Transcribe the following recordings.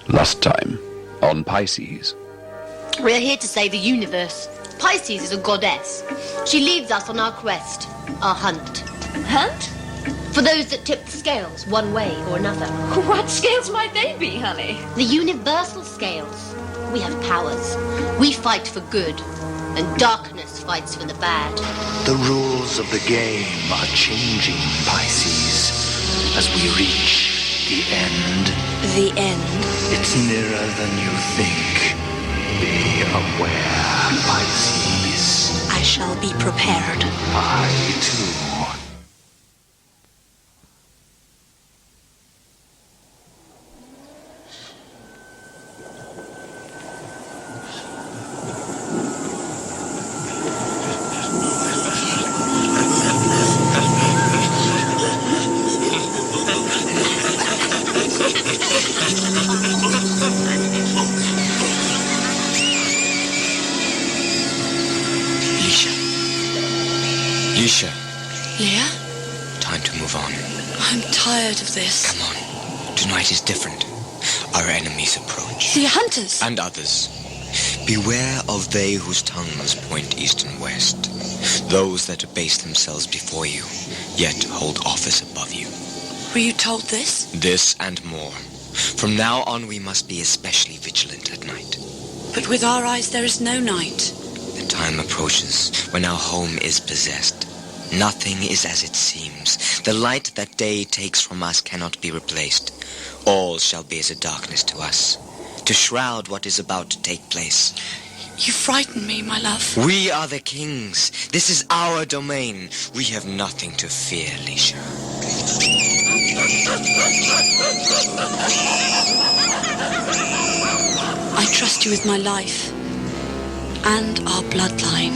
Last time, on Piices. We're here to save the universe. Piices is a goddess. She leads us on our quest, our hunt. Hunt? For those that tip the scales one way or another. What scales might they be, honey? The universal scales. We have powers. We fight for good, and darkness fights for the bad. The rules of the game are changing, Piices, as we reach the end. The end? It's nearer than you think. Be aware, Piices. I shall be prepared. I, too. Lisha. Leah? Time to move on. I'm tired of this. Come on. Tonight is different. Our enemies approach. The hunters! And others. Beware of they whose tongues point east and west. Those that abase themselves before you, yet hold office above you. Were you told this? This and more. From now on, we must be especially vigilant at night. But with our eyes, there is no night. The time approaches when our home is possessed. Nothing is as it seems. The light that day takes from us cannot be replaced. All shall be as a darkness to us, to shroud what is about to take place. You frighten me, my love. We are the kings. This is our domain. We have nothing to fear, Lisha. I trust you with my life and our bloodline.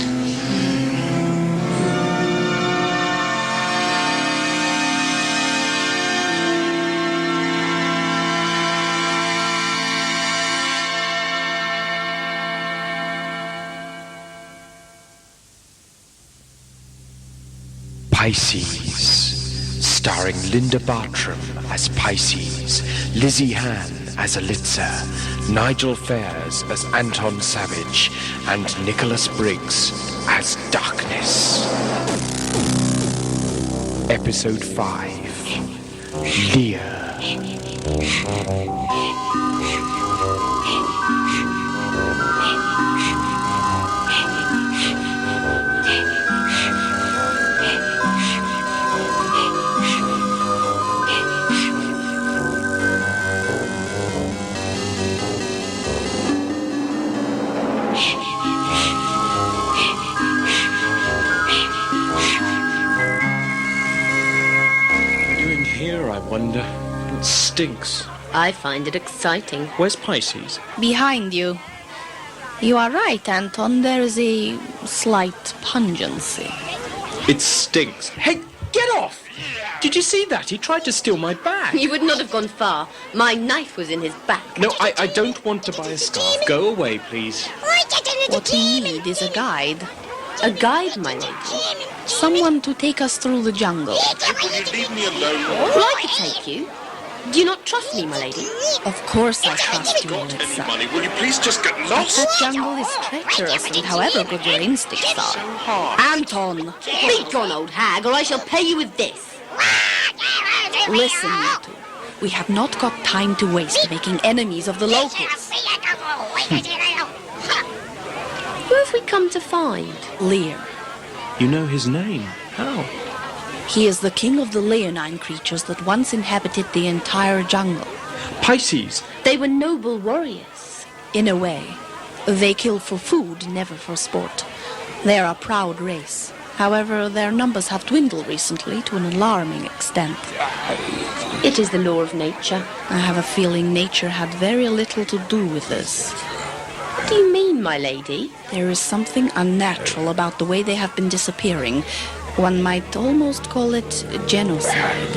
Piices, starring Linda Bartram as Piices, Lizzie Hann as Elitza, Nigel Fairs as Anton Savage, and Nicholas Briggs as Darkness. Episode 5, Leah. Wonder. It stinks. I find it exciting. Where's Piices? Behind you. You are right, Anton. There is a slight pungency. It stinks. Hey, get off! Did you see that? He tried to steal my bag. You would not have gone far. My knife was in his back. No, I don't want to buy a scarf. Go away, please. What we need is a guide. A guide, my lady. Someone to take us through the jungle. Will you leave me alone? Well, I could take you. Do you not trust me, my lady? Of course I trust you, Got any Elitza. money? Will you please just get But lost? that jungle is treacherous, and however good your instincts are. Anton! Be gone, old hag, or I shall pay you with this. Listen, you two. We have not got time to waste making enemies of the locals. Who have we come to find? Lear. You know his name. How? He is the king of the leonine creatures that once inhabited the entire jungle. Piices. They were noble warriors. In a way. They kill for food, never for sport. They are a proud race. However, their numbers have dwindled recently to an alarming extent. It is the law of nature. I have a feeling nature had very little to do with this. What do you mean, my lady? There is something unnatural about the way they have been disappearing. One might almost call it genocide.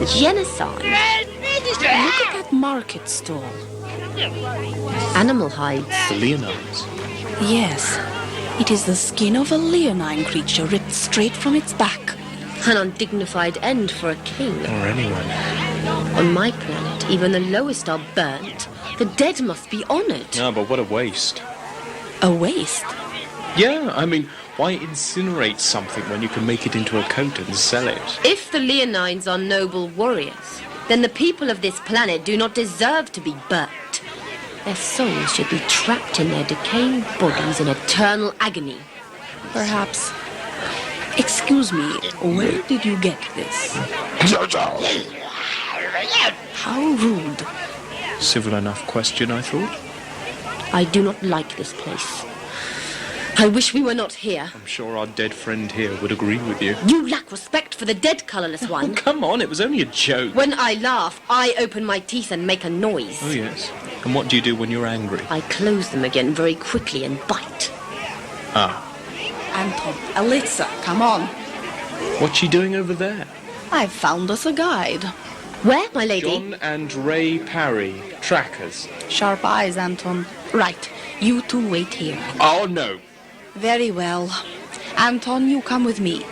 Genocide? Look at that market stall. Animal hides. The Leonines. Yes, it is the skin of a leonine creature ripped straight from its back. An undignified end for a king. Or anyone. On my planet, even the lowest are burnt. The dead must be honored. No, but what a waste. A waste? Yeah, I mean, why incinerate something when you can make it into a coat and sell it? If the Leonines are noble warriors, then the people of this planet do not deserve to be burnt. Their souls should be trapped in their decaying bodies in eternal agony. Perhaps. Excuse me, where did you get this? How rude. Civil enough question, I thought. I do not like this place. I wish we were not here. I'm sure our dead friend here would agree with you. You lack respect for the dead, colourless one. Oh, come on, it was only a joke. When I laugh, I open my teeth and make a noise. Oh, yes. And what do you do when you're angry? I close them again very quickly and bite. Ah. Anton, Alitza, come on. What's she doing over there? I've found us a guide. Where, my lady? John and Ray Parry, trackers. Sharp eyes, Anton. Right, you two wait here. Oh, no. Very well. Anton, you come with me.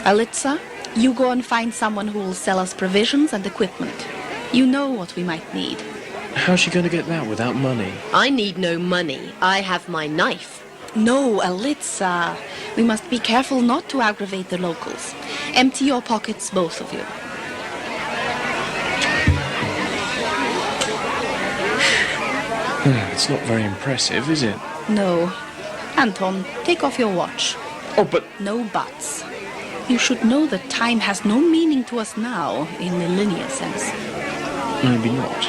Alitza, you go and find someone who will sell us provisions and equipment. You know what we might need. How's she going to get that without money? I need no money. I have my knife. No, Alitza. We must be careful not to aggravate the locals. Empty your pockets, both of you. It's not very impressive, is it? No. Anton, take off your watch. Oh, but... No buts. You should know that time has no meaning to us now, in the linear sense. Maybe not.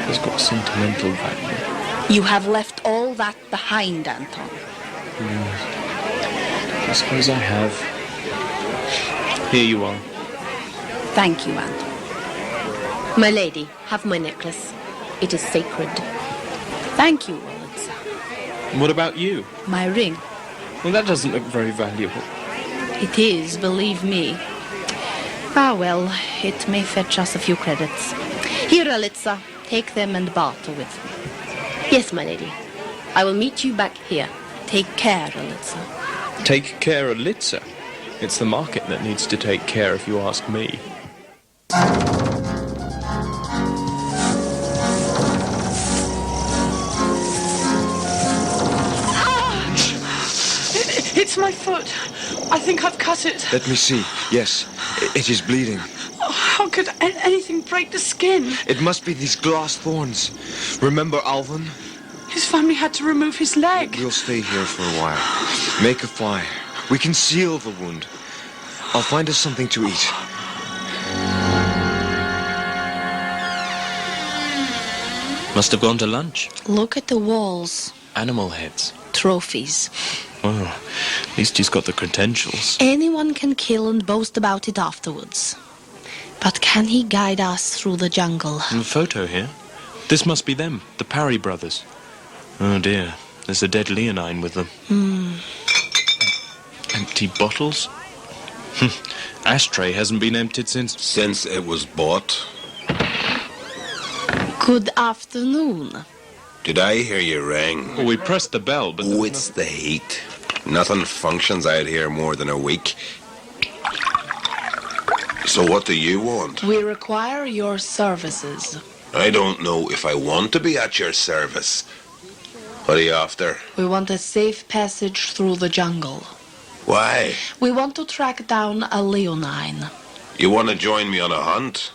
It's got sentimental value. You have left all that behind, Anton. I suppose I have. Here you are. Thank you, Anton. My lady, have my necklace. It is sacred. Thank you, Alitza. What about you? My ring. Well, that doesn't look very valuable. It is, believe me. Ah, well, it may fetch us a few credits. Here, Alitza, take them and barter with me. Yes, my lady. I will meet you back here. Take care, Alitza. Take care, Alitza. It's the market that needs to take care, if you ask me. It's my foot. I think I've cut it. Let me see. Yes, it is bleeding. Oh, how could anything break the skin? It must be these glass thorns. Remember Alvin? His family had to remove his leg. We'll stay here for a while. Make a fire. We can seal the wound. I'll find us something to eat. Must have gone to lunch. Look at the walls. Animal heads. Trophies. Well, at least he's got the credentials. Anyone can kill and boast about it afterwards. But can he guide us through the jungle? And the photo here. This must be them, the Parry brothers. Oh dear, there's a dead leonine with them. Empty bottles? Ashtray hasn't been emptied since... Since it was bought. Good afternoon. Did I hear you ring? Well, we pressed the bell, but... Oh, it's the heat. Nothing functions out here more than a week. So what do you want? We require your services. I don't know if I want to be at your service. What are you after? We want a safe passage through the jungle. Why? We want to track down a leonine. You want to join me on a hunt?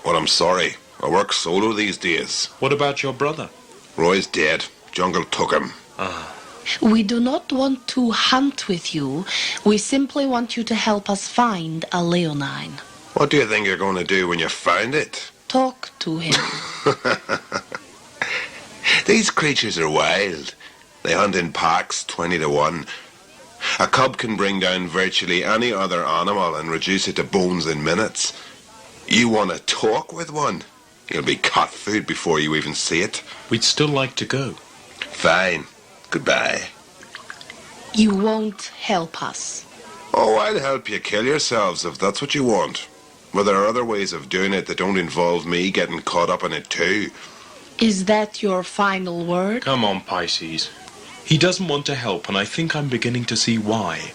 Well, I'm sorry. I work solo these days. What about your brother? Roy's dead. Jungle took him. We do not want to hunt with you. We simply want you to help us find a leonine. What do you think you're going to do when you find it? Talk to him. These creatures are wild. They hunt in packs, 20 to 1. A cub can bring down virtually any other animal and reduce it to bones in minutes. You want to talk with one? You'll be cat food before you even see it. We'd still like to go. Fine. Goodbye. You won't help us. Oh, I'll help you kill yourselves if that's what you want. But there are other ways of doing it that don't involve me getting caught up in it too. Is that your final word? Come on, Piices. He doesn't want to help, and I think I'm beginning to see why.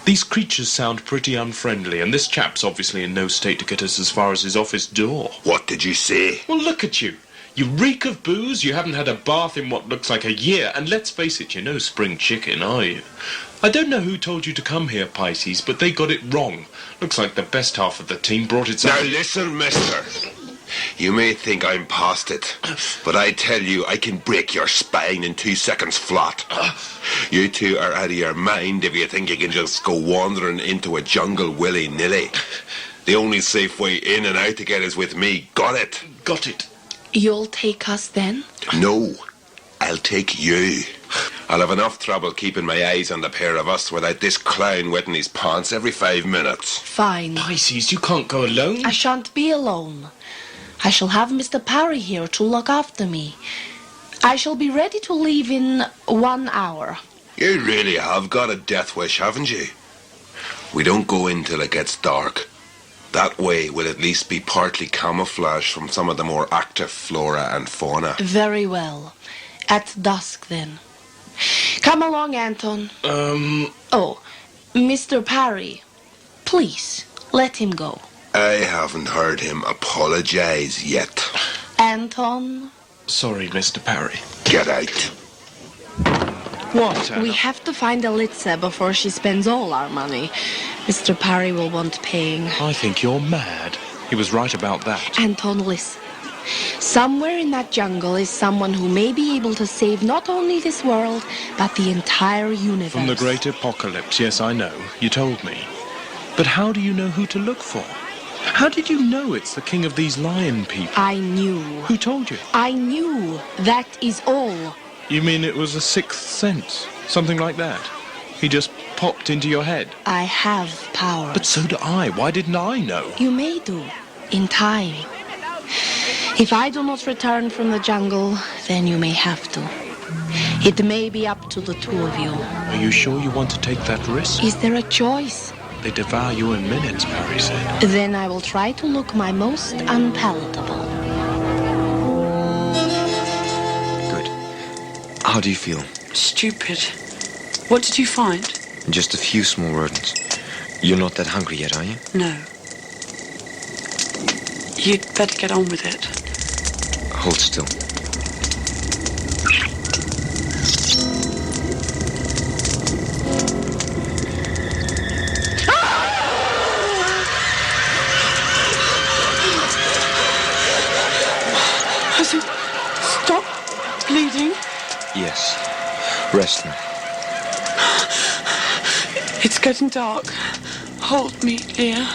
These creatures sound pretty unfriendly, and this chap's obviously in no state to get us as far as his office door. What did you say? Well, look at you. You reek of booze, you haven't had a bath in what looks like a year, and let's face it, you're no spring chicken, are you? I don't know who told you to come here, Piices, but they got it wrong. Looks like the best half of the team brought its Now listen, mister. You may think I'm past it, but I tell you, I can break your spine in 2 seconds flat. You two are out of your mind if you think you can just go wandering into a jungle willy-nilly. The only safe way in and out again is with me. Got it? Got it. You'll take us then? No, I'll take you. I'll have enough trouble keeping my eyes on the pair of us without this clown wetting his pants every 5 minutes. Fine. Piices, you can't go alone. I shan't be alone. I shall have Mr. Parry here to look after me. I shall be ready to leave in 1 hour. You really have got a death wish, haven't you? We don't go in till it gets dark. That way we'll at least be partly camouflaged from some of the more active flora and fauna. Very well. At dusk, then. Come along, Anton. Oh, Mr. Parry. Please, let him go. I haven't heard him apologize yet. Anton? Sorry, Mr. Parry. Get out. What, Anna? We have to find Elitza before she spends all our money. Mr. Parry will want paying. I think you're mad. He was right about that. Anton, listen. Somewhere in that jungle is someone who may be able to save not only this world, but the entire universe. From the great apocalypse, yes, I know. You told me. But how do you know who to look for? How did you know it's the king of these lion people? I knew. Who told you? I knew. That is all. You mean it was a sixth sense? Something like that? He just popped into your head? I have power. But so do I. Why didn't I know? You may do. In time. If I do not return from the jungle, then you may have to. It may be up to the two of you. Are you sure you want to take that risk? Is there a choice? They devour you in minutes, Parry said. Then I will try to look my most unpalatable. Good. How do you feel? Stupid. What did you find? Just a few small rodents. You're not that hungry yet, are you? No. You'd better get on with it. Hold still. Has it stopped bleeding? Yes. Rest now. It's getting dark. Hold me, Leah.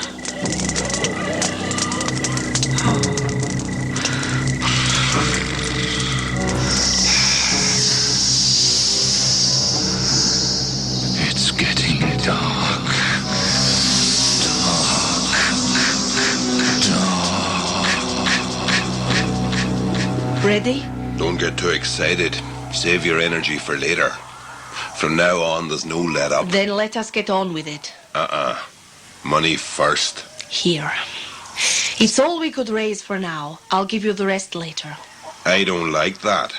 It's getting dark. Ready? Don't get too excited. Save your energy for later. From now on, there's no let up. Then let us get on with it. Money first. Here. It's all we could raise for now. I'll give you the rest later. I don't like that.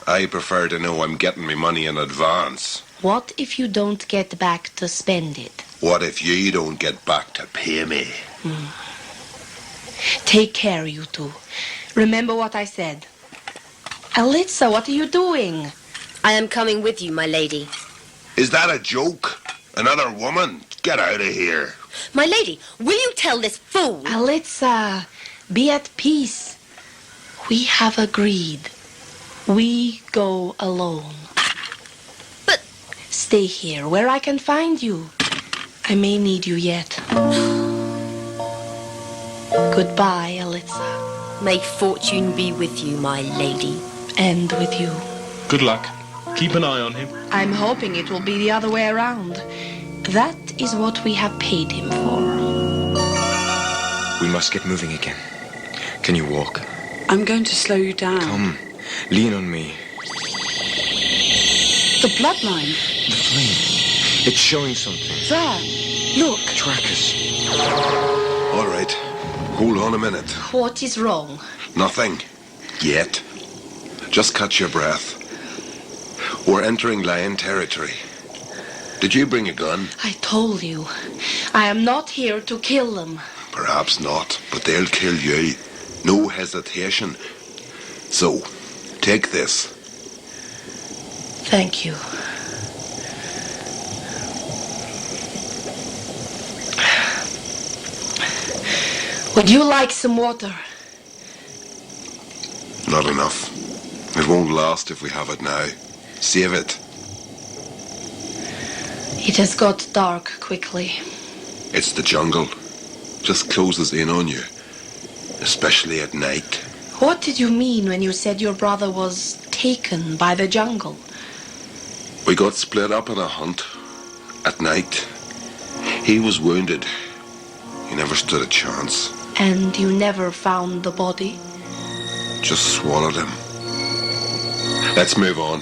I prefer to know I'm getting my money in advance. What if you don't get back to spend it? What if you don't get back to pay me? Take care, you two. Remember what I said. Elitza, what are you doing? I am coming with you, my lady. Is that a joke? Another woman? Get out of here. My lady, will you tell this fool? Elitza, be at peace. We have agreed. We go alone. But... Stay here, where I can find you. I may need you yet. Goodbye, Elitza. May fortune be with you, my lady. And with you. Good luck. Keep an eye on him. I'm hoping it will be the other way around. That is what we have paid him for. We must get moving again. Can you walk? I'm going to slow you down. Come, lean on me. The bloodline. The flame. It's showing something. There, look. Trackers. All right. Hold on a minute. What is wrong? Nothing. Yet. Just catch your breath. We're entering lion territory. Did you bring a gun? I told you, I am not here to kill them. Perhaps not, but they'll kill you. No hesitation. So, take this. Thank you. Would you like some water? Not enough. It won't last if we have it now. Save it. It has got dark quickly. It's the jungle. Just closes in on you. Especially at night. What did you mean when you said your brother was taken by the jungle? We got split up in a hunt. At night. He was wounded. He never stood a chance. And you never found the body? Just swallowed him. Let's move on.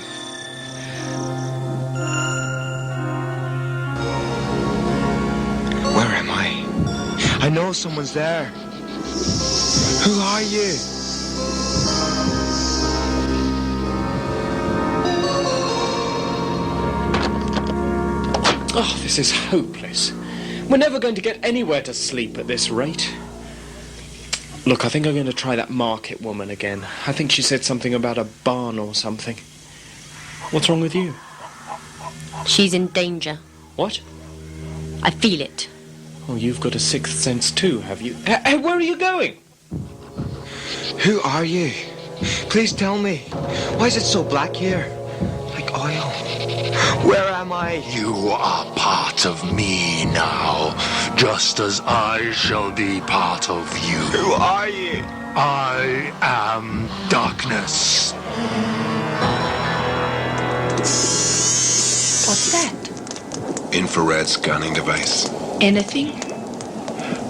Where am I? I know someone's there. Who are you? Oh, this is hopeless. We're never going to get anywhere to sleep at this rate. Look, I think I'm going to try that market woman again. I think she said something about a barn or something. What's wrong with you? She's in danger. What? I feel it. Oh, you've got a sixth sense too, have you? Hey, where are you going? Who are you? Please tell me. Why is it so black here? Like oil. Where am I? You are part of me now, just as I shall be part of you. Who are you? I am darkness. What's that? Infrared scanning device. Anything?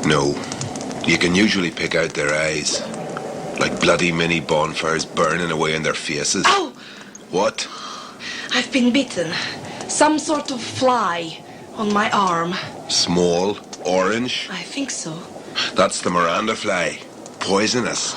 No. You can usually pick out their eyes. Like bloody mini bonfires burning away in their faces. Ow! What? I've been bitten. Some sort of fly on my arm. Small, orange. I think so. That's the Miranda fly. Poisonous.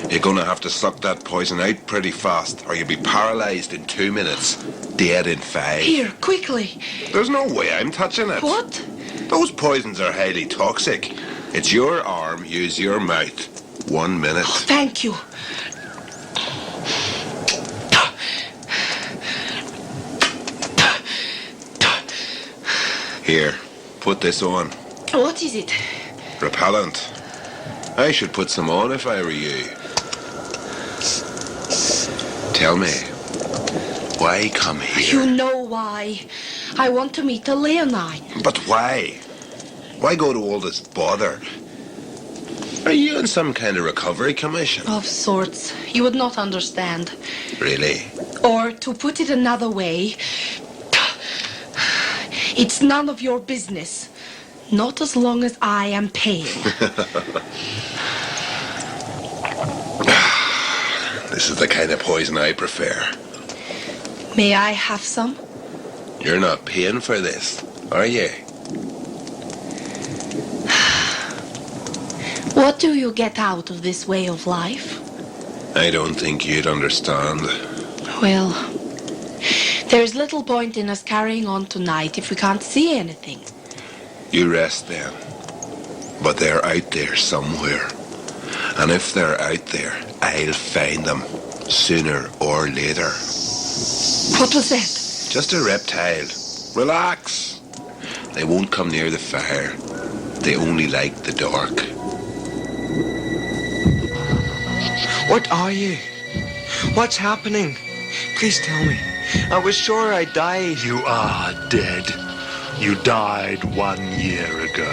You're gonna have to suck that poison out pretty fast, or you'll be paralyzed in 2 minutes. Dead in 5. Here, quickly. There's no way I'm touching it. What? Those poisons are highly toxic. It's your arm, use your mouth. 1 minute. Oh, thank you. Here, put this on. What is it? Repellent. I should put some on if I were you. Tell me, why come here? You know why. I want to meet a Leonine. But why? Why go to all this bother? Are you in some kind of recovery commission? Of sorts. You would not understand. Really? Or, to put it another way, it's none of your business. Not as long as I am paying. This is the kind of poison I prefer. May I have some? You're not paying for this, are you? What do you get out of this way of life? I don't think you'd understand. Well, there's little point in us carrying on tonight if we can't see anything. You rest then. But they're out there somewhere. And if they're out there, I'll find them. Sooner or later. What was that? Just a reptile. Relax. They won't come near the fire. They only like the dark. What are you? What's happening? Please tell me. I was sure I died. You are dead. You died 1 year ago.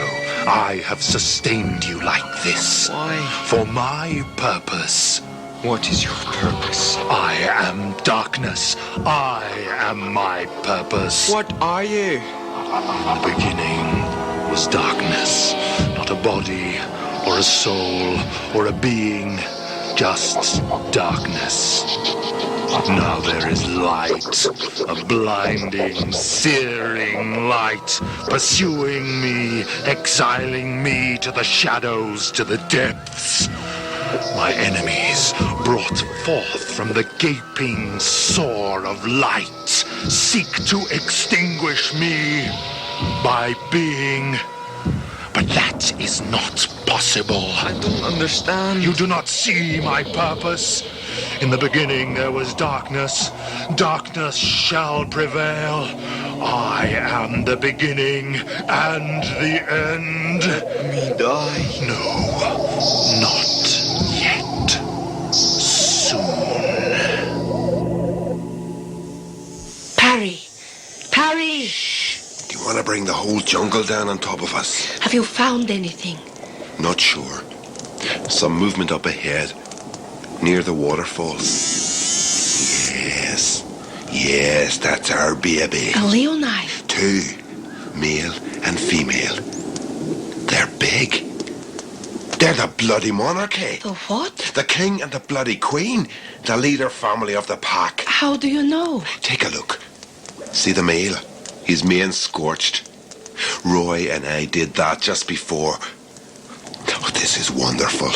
I have sustained you like this. Why? For my purpose. What is your purpose? I am darkness. I am my purpose. What are you? In the beginning was darkness. Not a body, or a soul, or a being. Just darkness. Now there is light, a blinding, searing light, pursuing me, exiling me to the shadows, to the depths. My enemies, brought forth from the gaping sore of light, seek to extinguish me by being. But that is not possible. I don't understand. You do not see my purpose. In the beginning there was darkness. Darkness shall prevail. I am the beginning and the end. Let me die. No, not yet. Soon. Parry! Parry! Do you want to bring the whole jungle down on top of us? Have you found anything? Not sure. Some movement up ahead, near the waterfalls. Yes, that's our baby. Alumni. 2, male and female. They're big. They're the bloody monarchy. The what? The king and the bloody queen. The leader family of the pack. How do you know? Take a look. See the male? His mane scorched. Roy and I did that just before. Oh, this is wonderful.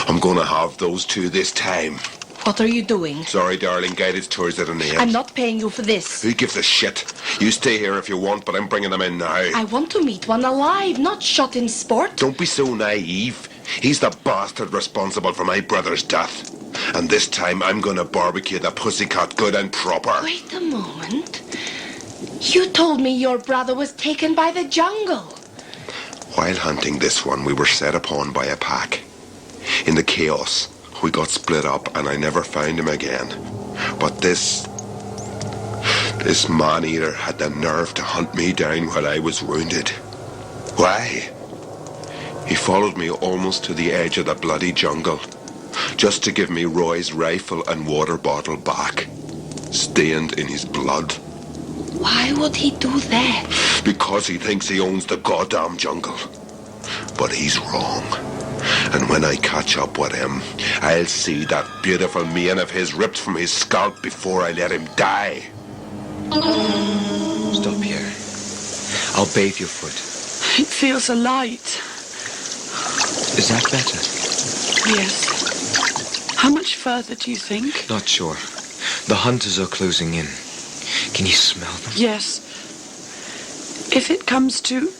I'm going to have those 2 this time. What are you doing? Sorry, darling. Guided tours at an end. I'm not paying you for this. Who gives a shit? You stay here if you want, but I'm bringing them in now. I want to meet one alive, not shot in sport. Don't be so naive. He's the bastard responsible for my brother's death. And this time I'm going to barbecue the pussycat good and proper. Wait a moment. You told me your brother was taken by the jungle. While hunting this one, we were set upon by a pack. In the chaos, we got split up and I never found him again. But this man-eater had the nerve to hunt me down while I was wounded. Why? He followed me almost to the edge of the bloody jungle, just to give me Roy's rifle and water bottle back, stained in his blood. Why would he do that? Because he thinks he owns the goddamn jungle. But he's wrong. And when I catch up with him, I'll see that beautiful mane of his ripped from his scalp before I let him die. Stop here. I'll bathe your foot. It feels alight. Is that better? Yes. How much further do you think? Not sure. The hunters are closing in. Can you smell them? Yes. If it comes to...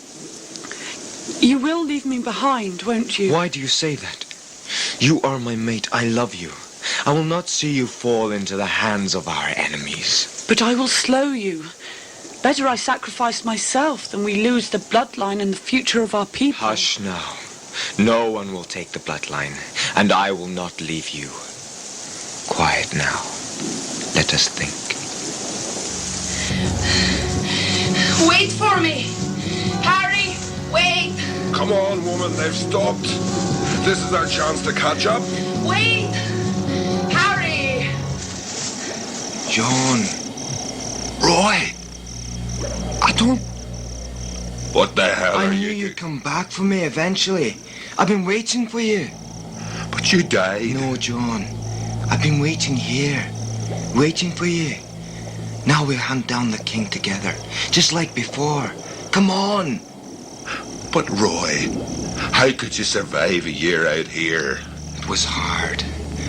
You will leave me behind, won't you? Why do you say that? You are my mate. I love you. I will not see you fall into the hands of our enemies. But I will slow you. Better I sacrifice myself than we lose the bloodline and the future of our people. Hush now. No one will take the bloodline, and I will not leave you. Quiet now. Let us think. Wait for me! Harry, wait! Come on, woman, they've stopped. This is our chance to catch up. Wait! Harry! John. Roy. I don't... What the hell I are knew you... you'd come back for me eventually. I've been waiting for you. But you died. No, John. I've been waiting here. Waiting for you. Now we'll hunt down the king together. Just like before. Come on. But Roy, how could you survive a year out here? It was hard.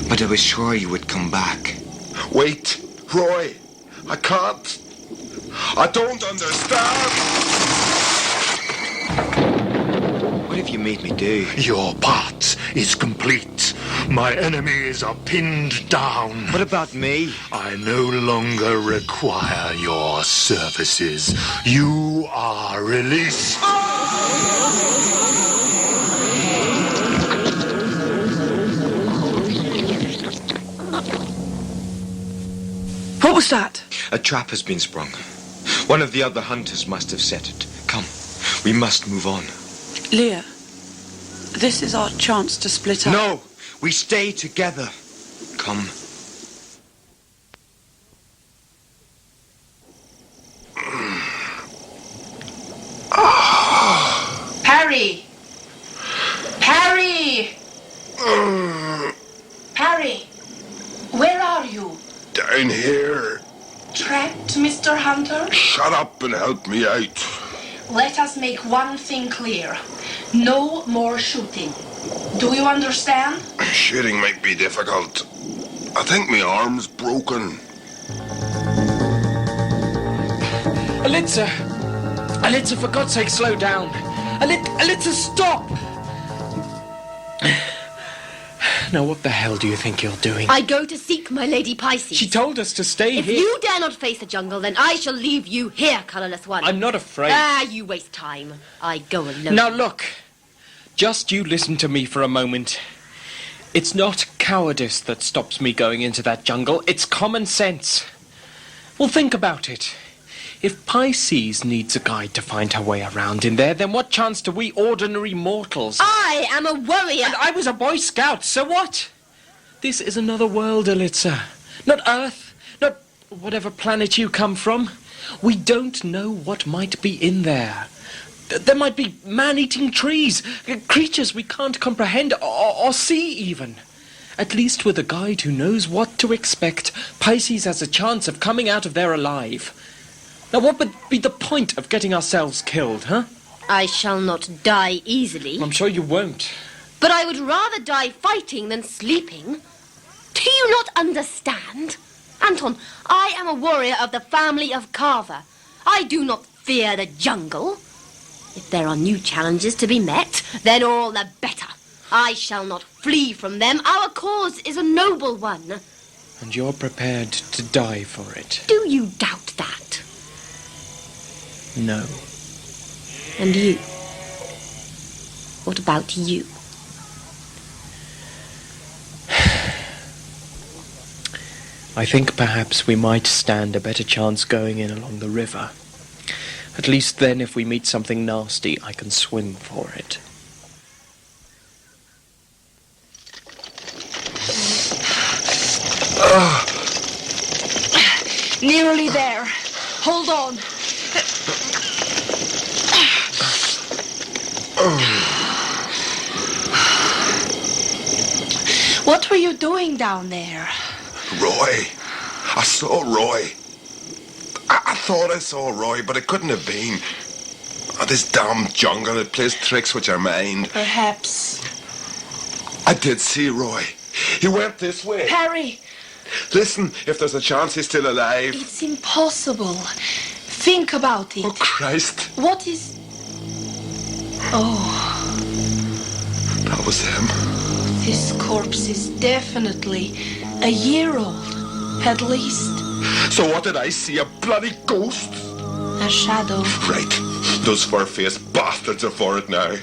But I was sure you would come back. Wait, Roy. I can't. I don't understand. What have you made me do? Your part is complete. My enemies are pinned down. What about me? I no longer require your services. You are released. What was that? A trap has been sprung. One of the other hunters must have set it. Come, we must move on. Leah, this is our chance to split up. No, we stay together. Come. Harry! Harry! Harry! Where are you? Down here. Trapped, Mr. Hunter? Shut up and help me out. Let us make one thing clear. No more shooting. Do you understand? Shooting might be difficult. I think my arm's broken. Alitza! Alitza, for God's sake, slow down. Alitza, stop! Now, what the hell do you think you're doing? I go to seek my Lady Piices. She told us to stay If here. you dare not face the jungle, then I shall leave you here, colourless one. I'm not afraid. Ah, you waste time. I go alone. Now, look. Just you listen to me for a moment. It's not cowardice that stops me going into that jungle. It's common sense. Well, think about it. If Piices needs a guide to find her way around in there, then what chance do we ordinary mortals? I am a warrior. And I was a Boy Scout, so what? This is another world, Alitza. Not Earth, not whatever planet you come from. We don't know what might be in there. There might be man-eating trees, creatures we can't comprehend or see even. At least with a guide who knows what to expect, Piices has a chance of coming out of there alive. Now, what would be the point of getting ourselves killed, huh? I shall not die easily. I'm sure you won't. But I would rather die fighting than sleeping. Do you not understand? Anton, I am a warrior of the family of Carver. I do not fear the jungle. If there are new challenges to be met, then all the better. I shall not flee from them. Our cause is a noble one. And you're prepared to die for it? Do you doubt that? No. And you? What about you? I think perhaps we might stand a better chance going in along the river. At least then, if we meet something nasty, I can swim for it. Nearly there. Hold on. What were you doing down there? Roy. I saw Roy. I thought I saw Roy, but it couldn't have been. Oh, this damn jungle, it plays tricks with your mind. Perhaps. I did see Roy. He went this way. Harry! Listen, if there's a chance he's still alive. It's impossible. Think about it. Oh, Christ. What is... Oh, That was him. this corpse is definitely a year old. At least. So what did I see? A bloody ghost? A shadow. Right. Those fur-faced bastards are for it now.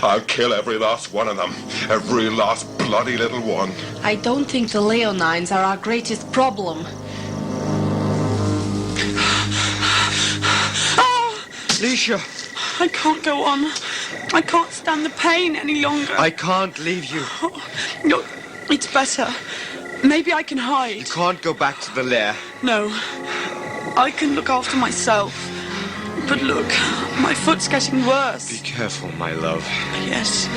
I'll kill every last one of them. Every last bloody little one. I don't think the Leonines are our greatest problem. Oh! Alicia! I can't go on. I can't stand the pain any longer. I can't leave you. Oh, no, it's better. Maybe I can You hide. can't go back to the lair. No, I can look after myself. But look, my foot's getting worse. Be careful, my love. Yes,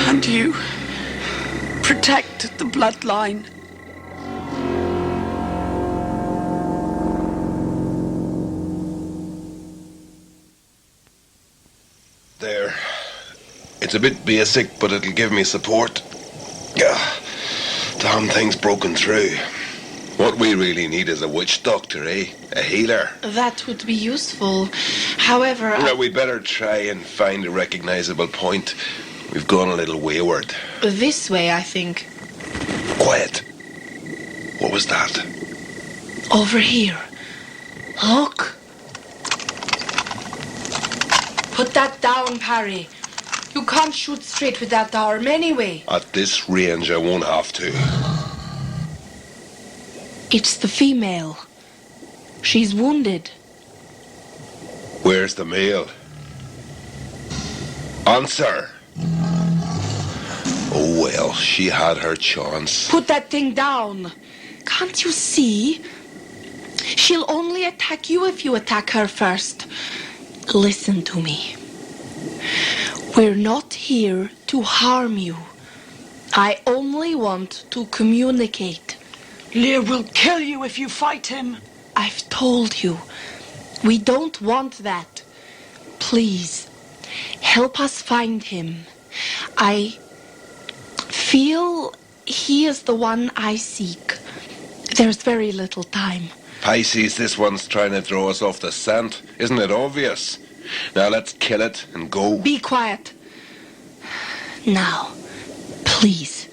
and you. Protect the bloodline. There. It's a bit basic, but it'll give me support. Damn thing's broken through. What we really need is a witch doctor, eh? A healer. That would be useful. However, Well, we'd better try and find a recognizable point. We've gone a little wayward. this way, I think. Quiet. What was that? Over here. Look. Put that down, Parry. You can't shoot straight with that arm anyway. At this range, I won't have to. It's the female. She's wounded. Where's the male? Answer. Oh, well, she had her chance. Put that thing down. Can't you see? She'll only attack you if you attack her first. Listen to me. We're not here to harm you. I only want to communicate. Lear will kill you if you fight him. I've told you. We don't want that. Please, help us find him. I feel he is the one I seek. There's very little time. Piices, this one's trying to throw us off the scent. Isn't it obvious? Now let's kill it and go. Be quiet. Now, please,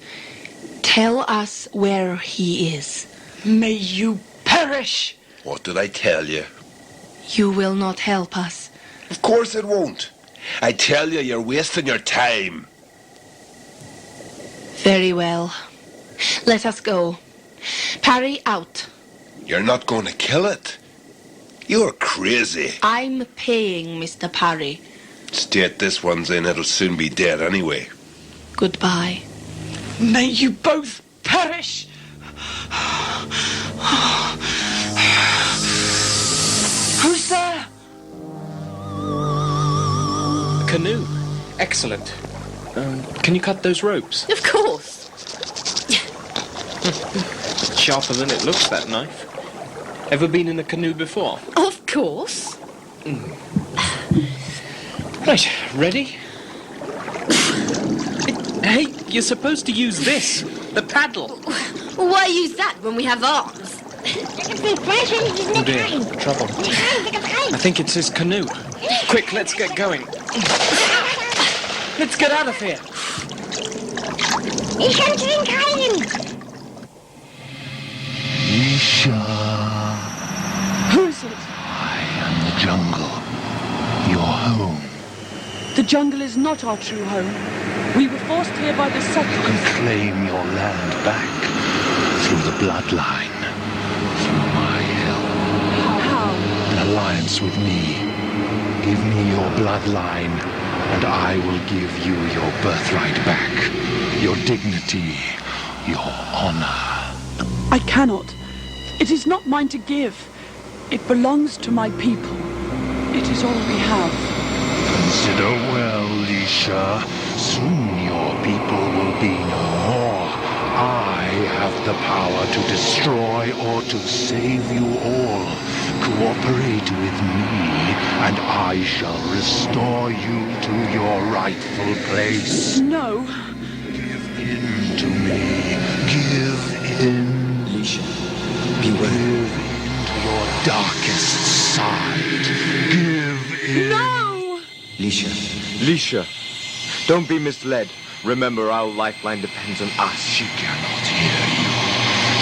tell us where he is. May you perish! What did I tell you? You will not help us. Of course it won't. I tell you, you're wasting your time. Very well. Let us go. Parry out. You're not going to kill it. You're crazy. I'm paying, Mr. Parry. State this one's in, it'll soon be dead anyway. Goodbye. May you both perish! Who's there? A canoe. Excellent. Can you cut those ropes? Of course. Sharper than it looks, that knife. Ever been in a canoe before? Of course. Right, ready? Hey, you're supposed to use this, the paddle. Why use that when we have arms? Oh dear, trouble. I think it's his canoe. Quick, let's get going. Let's get out of here. Isha. Who is it? I am the jungle. Your home. The jungle is not our true home. We were forced here by the You settlers. can claim your land back through the bloodline. Through my help. How? An alliance with me. Give me your bloodline, and I will give you your birthright back. Your dignity. Your honor. I cannot. It is not mine to give. It belongs to my people. It is all we have. Consider well, Lisha. Soon your people will be no more. I have the power to destroy or to save you all. Cooperate with me, and I shall restore you to your rightful place. No. Give in to me. Give in. Lisha, Give into your darkest side. Give in. No! Lisha. Lisha, don't be misled. Remember, our lifeline depends on us. She cannot hear you.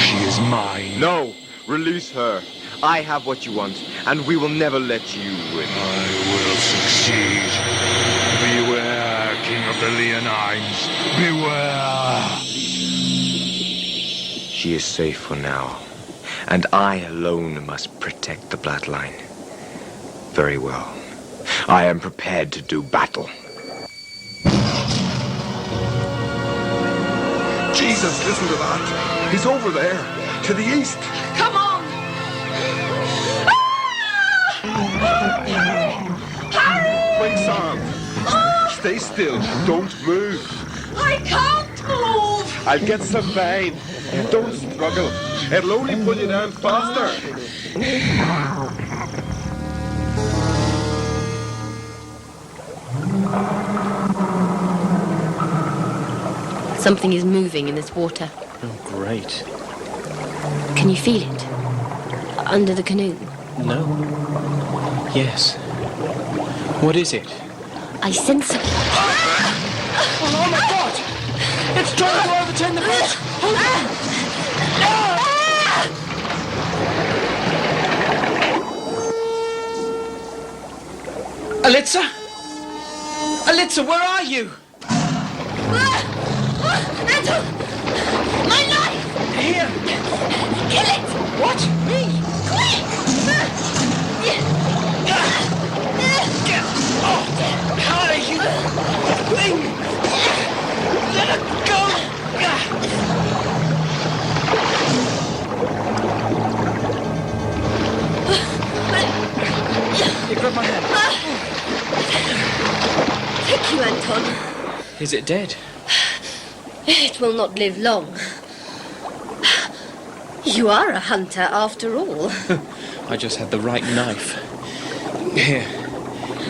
She is mine. No, release her. I have what you want, and we will never let you win. I will succeed. Beware, King of the Leonines. Beware. She is safe for now, and I alone must protect the bloodline. Very well. I am prepared to do battle. Jesus, listen to that. He's over there, to the east. Come on! Quick, Sam. Stay still. Don't move. I can't move! I'll get some vein. Don't struggle. It'll only pull you down faster. Something is moving in this water. Oh, great. Can you feel it? Under the canoe? No. Yes. What is it? I sense it. Oh my God! It's trying to overturn the boat! Hold on! Alitza? Alitza, where are you? Anton! My knife! Here! Kill it! What? Me? Quick! Oh! How are you? Thing! Let it go! You grab my hand. Thank you, Anton. Is it dead? It will not live long. You are a hunter after all. I just had the right knife. Here.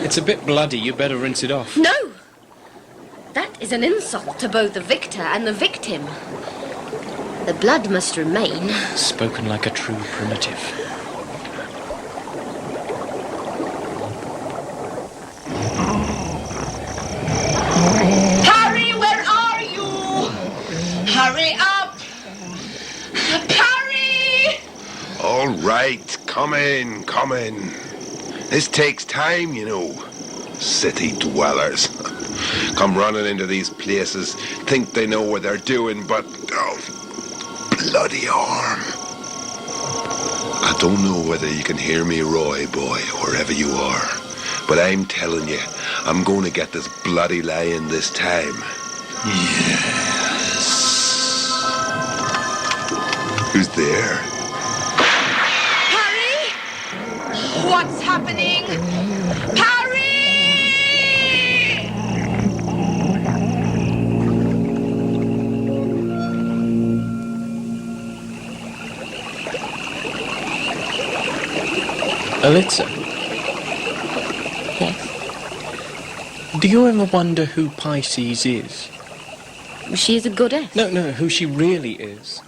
It's a bit bloody. You better rinse it off. No! That is is an insult to both the victor and the victim. The blood must remain. Spoken like a true primitive. Harry, where are you? Hurry up! Harry! All right, come in, come in. This takes time, you know. City dwellers. Come running into these places, think they know what they're doing, but... Oh, bloody arm. I don't know whether you can hear me, Roy, boy, wherever you are. But I'm telling you, I'm going to get this bloody lion this time. Yes. Who's there? Harry! What's happening? Harry! Elitza? Yes? Do you ever wonder who Piices is? She is a goddess. No, who she really is.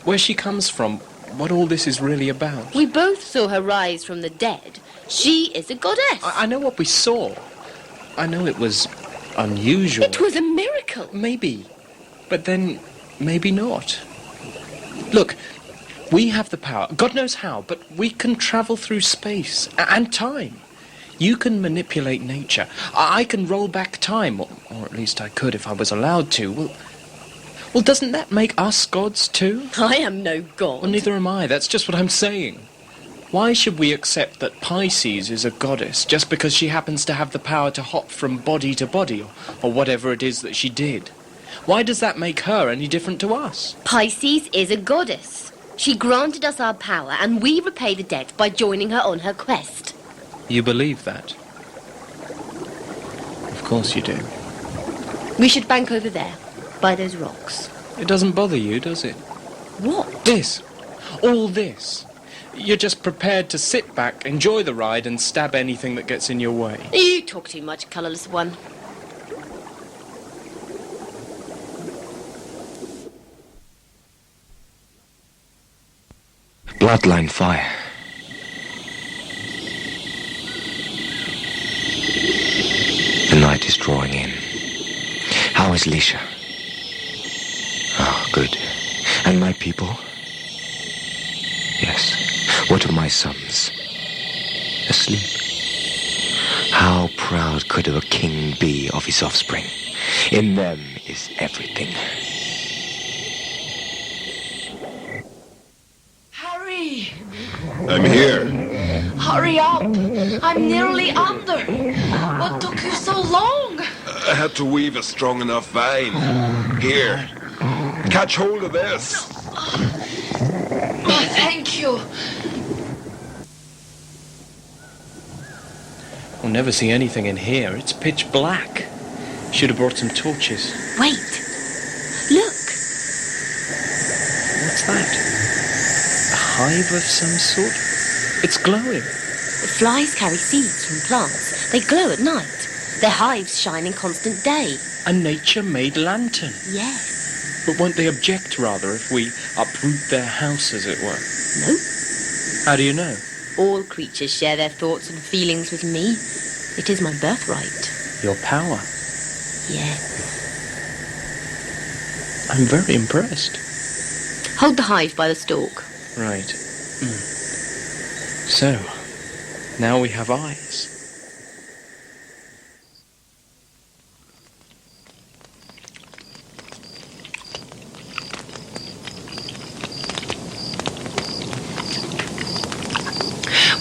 Where she comes from, what all this is really about. We both saw her rise from the dead. She is a goddess. I know what we saw. I know it was unusual. It was a miracle. Maybe. But then, maybe not. Look, we have the power. God knows how, but we can travel through space and time. You can manipulate nature. I can roll back time, or at least I could if I was allowed to. Well, doesn't that make us gods too? I am no god. Well, neither am I. That's just what I'm saying. Why should we accept that Piices is a goddess just because she happens to have the power to hop from body to body, or whatever it is that she did? Why does that make her any different to us? Piices is a goddess. She granted us our power, and we repay the debt by joining her on her quest. You believe that? Of course you do. We should bank over there, by those rocks. It doesn't bother you, does it? What? This. All this. You're just prepared to sit back, enjoy the ride, and stab anything that gets in your way. You talk too much, colourless one. Bloodline fire. The night is drawing in. How is Lisha? Oh, good. And my people? Yes. What of my sons? Asleep? How proud could a king be of his offspring? In them is everything. Harry! I'm here. Hurry up! I'm nearly under. What took you so long? I had to weave a strong enough vine. Here. Catch hold of this. Oh, thank you. We'll never see anything in here. It's pitch black. Should have brought some torches. Wait. Look. What's that? A hive of some sort? It's glowing. The flies carry seeds from plants. They glow at night. Their hives shine in constant day. A nature-made lantern. Yes. But won't they object, rather, if we uproot their house, as it were? No. How do you know? All creatures share their thoughts and feelings with me. It is my birthright. Your power. Yes. I'm very impressed. Hold the hive by the stalk. Right. So, now we have eyes.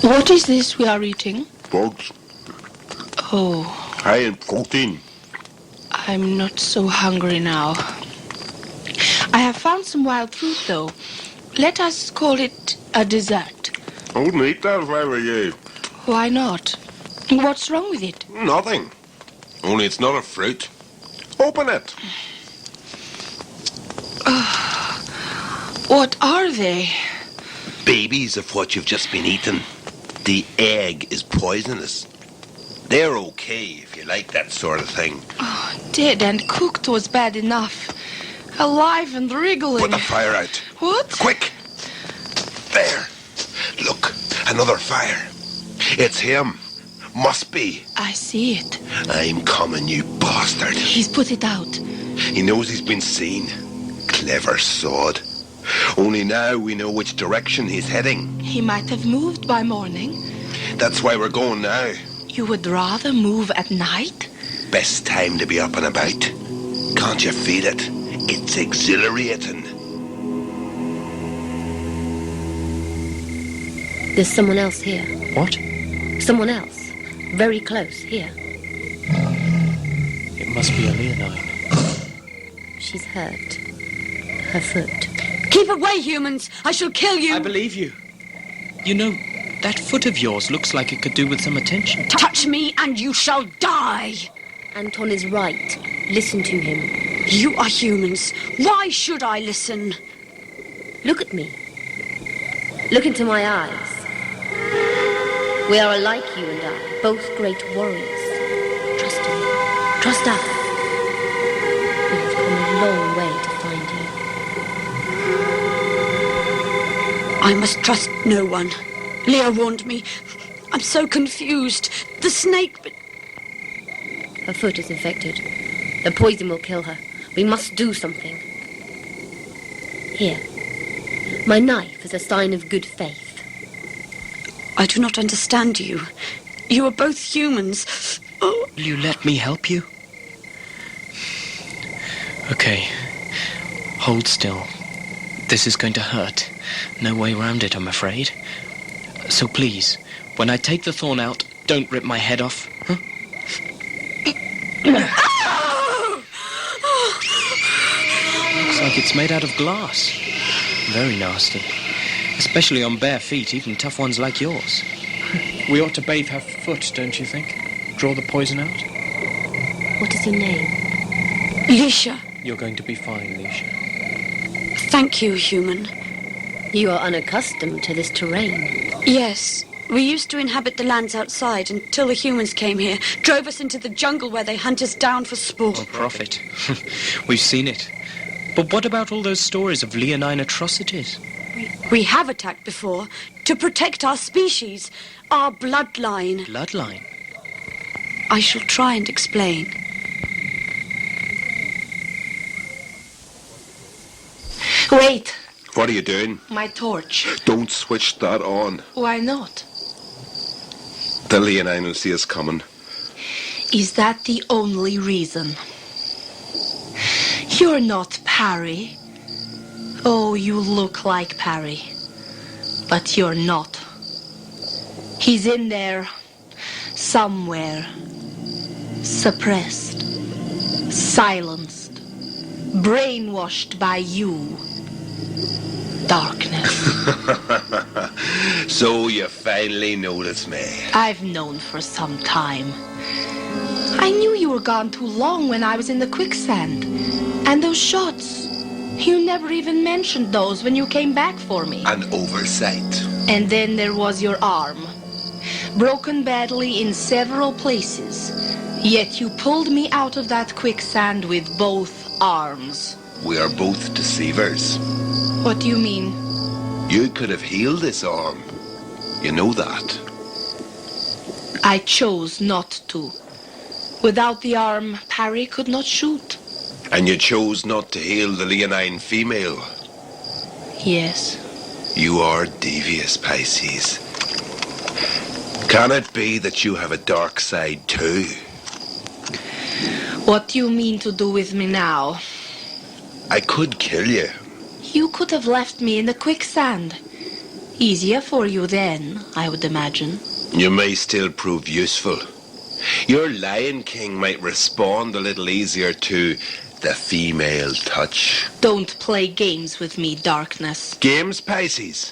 What is this we are eating? Bugs. Oh, High in protein. I'm not so hungry now. I have found some wild fruit, though. Let us call it a dessert. I wouldn't eat that if I were you. Why not? What's wrong with it? Nothing. Only it's not a fruit. Open it. What are they? Babies of what you've just been eating. The egg is poisonous. They're okay if you like that sort of thing. Oh, dead and cooked was bad enough. Alive and wriggling. Put the fire out. What? Quick! There. Look, another fire. It's him. Must be. I see it. I'm coming, you bastard. He's put it out. He knows he's been seen. Clever sod. Only now we know which direction he's heading. He might have moved by morning. That's why we're going now. You would rather move at night? Best time to be up and about. Can't you feel it? It's exhilarating. There's someone else here. What? Someone else. Very close, here. It must be a leonine. She's hurt. Her foot. Keep away, humans! I shall kill you! I believe you. You know, that foot of yours looks like it could do with some attention. Touch me and you shall die! Anton is right. Listen to him. You are humans. Why should I listen? Look at me. Look into my eyes. We are alike, you and I, both great warriors. Trust me. Trust us. We have come a long way to find you. I must trust no one. Leah warned me. I'm so confused. The snake... Her foot is infected. The poison will kill her. We must do something. Here. My knife is a sign of good faith. I do not understand you. You are both humans. Oh. Will you let me help you? Okay. Hold still. This is going to hurt. No way around it, I'm afraid. So please, when I take the thorn out, don't rip my head off. Huh? Looks like it's made out of glass. Very nasty. Especially on bare feet, even tough ones like yours. We ought to bathe her foot, don't you think? Draw the poison out? What is your name? Lisha. You're going to be fine, Lisha. Thank you, human. You are unaccustomed to this terrain. Yes. We used to inhabit the lands outside until the humans came here, drove us into the jungle where they hunt us down for sport. Oh, profit. We've seen it. But what about all those stories of leonine atrocities? We have attacked before, to protect our species, our bloodline. Bloodline? I shall try and explain. Wait. What are you doing? My torch. Don't switch that on. Why not? The leonine will see us coming. Is that the only reason? You're not Parry. Oh, you look like Parry. But you're not. He's in there. Somewhere. Suppressed. Silenced. Brainwashed by you. Darkness. So you finally noticed me. I've known for some time. I knew you were gone too long when I was in the quicksand. And those shots. You never even mentioned those when you came back for me. An oversight. And then there was your arm. Broken badly in several places. Yet you pulled me out of that quicksand with both arms. We are both deceivers. What do you mean? You could have healed this arm. You know that. I chose not to. Without the arm, Parry could not shoot. And you chose not to heal the leonine female. Yes. You are devious, Piices. Can it be that you have a dark side too? What do you mean to do with me now? I could kill you. You could have left me in the quicksand. Easier for you then, I would imagine. You may still prove useful. Your Lion King might respond a little easier to the female touch. Don't play games with me, Darkness. Games, Piices?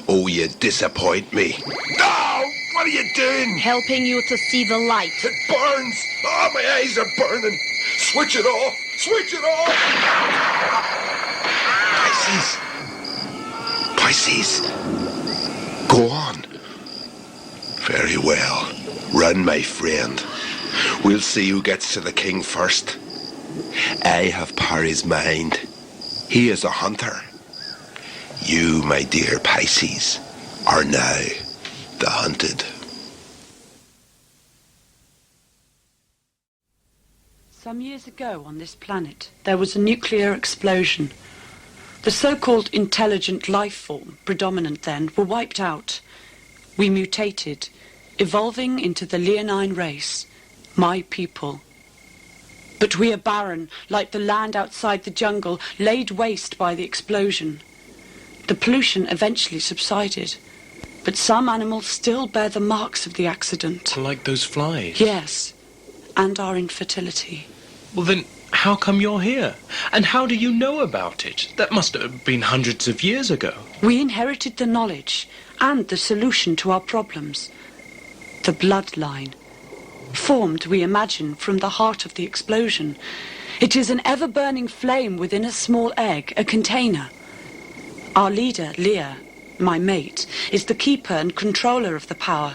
Oh, you disappoint me. No! What are you doing? Helping you to see the light. It burns! Oh, my eyes are burning! Switch it off! Switch it off! Piices! Piices! Go on. Very well. Run, my friend. We'll see who gets to the king first. I have Parry's mind. He is a hunter. You, my dear Piices, are now the hunted. Some years ago on this planet, there was a nuclear explosion. The so-called intelligent life form, predominant then, were wiped out. We mutated, evolving into the leonine race, my people. But we are barren, like the land outside the jungle, laid waste by the explosion. The pollution eventually subsided, but some animals still bear the marks of the accident. Like those flies? Yes, and our infertility. Well then, how come you're here? And how do you know about it? That must have been hundreds of years ago. We inherited the knowledge and the solution to our problems. The bloodline. Formed, we imagine, from the heart of the explosion. It is an ever-burning flame within a small egg, a container. Our leader, Lear, my mate, is the keeper and controller of the power.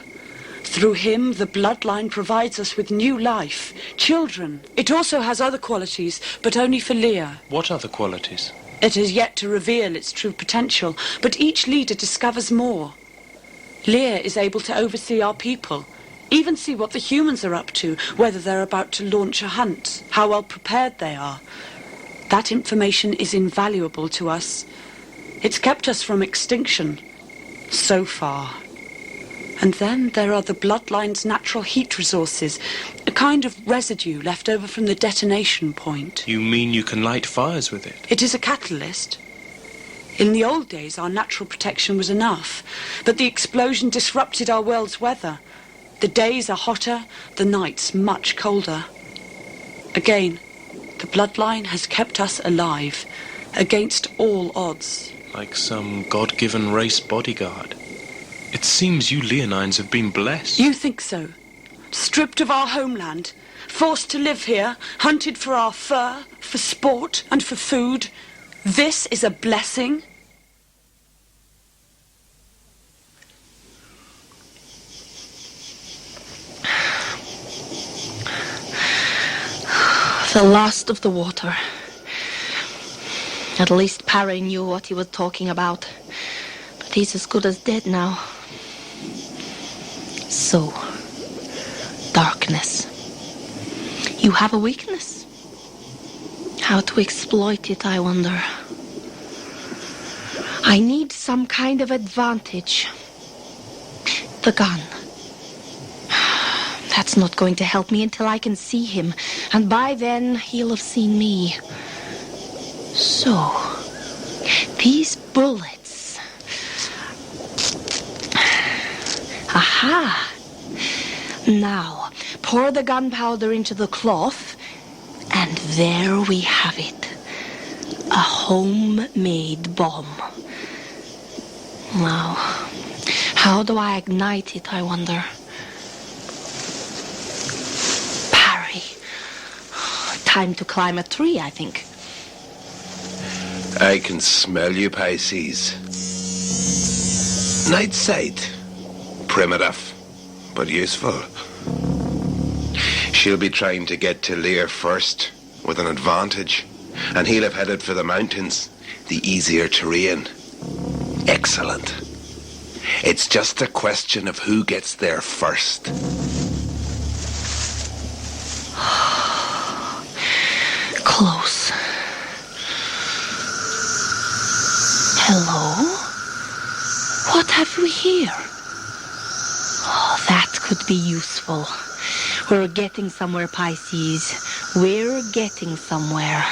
Through him, the bloodline provides us with new life, children. It also has other qualities, but only for Lear. What other qualities? It has yet to reveal its true potential, but each leader discovers more. Lear is able to oversee our people, even see what the humans are up to, whether they're about to launch a hunt, how well prepared they are. That information is invaluable to us. It's kept us from extinction, so far. And then there are the bloodline's natural heat resources, a kind of residue left over from the detonation point. You mean you can light fires with it? It is a catalyst. In the old days, our natural protection was enough, but the explosion disrupted our world's weather. The days are hotter, the nights much colder. Again, the bloodline has kept us alive, against all odds. Like some God-given race bodyguard. It seems you Leonines have been blessed. You think so? Stripped of our homeland, forced to live here, hunted for our fur, for sport, and for food. This is a blessing? The last of the water. At least Parry knew what he was talking about. But he's as good as dead now. So, darkness. You have a weakness. How to exploit it, I wonder. I need some kind of advantage. The gun. That's not going to help me until I can see him. And by then, he'll have seen me. So, these bullets. Aha! Now, pour the gunpowder into the cloth, and there we have it. A homemade bomb. Now, how do I ignite it, I wonder? Parry. Time to climb a tree, I think. I can smell you, Piices. Night sight. Primitive, but useful. She'll be trying to get to Lear first, with an advantage. And he'll have headed for the mountains, the easier terrain. Excellent. It's just a question of who gets there first. Close. Hello? What have we here? Oh, that could be useful. We're getting somewhere, Piices. We're getting somewhere.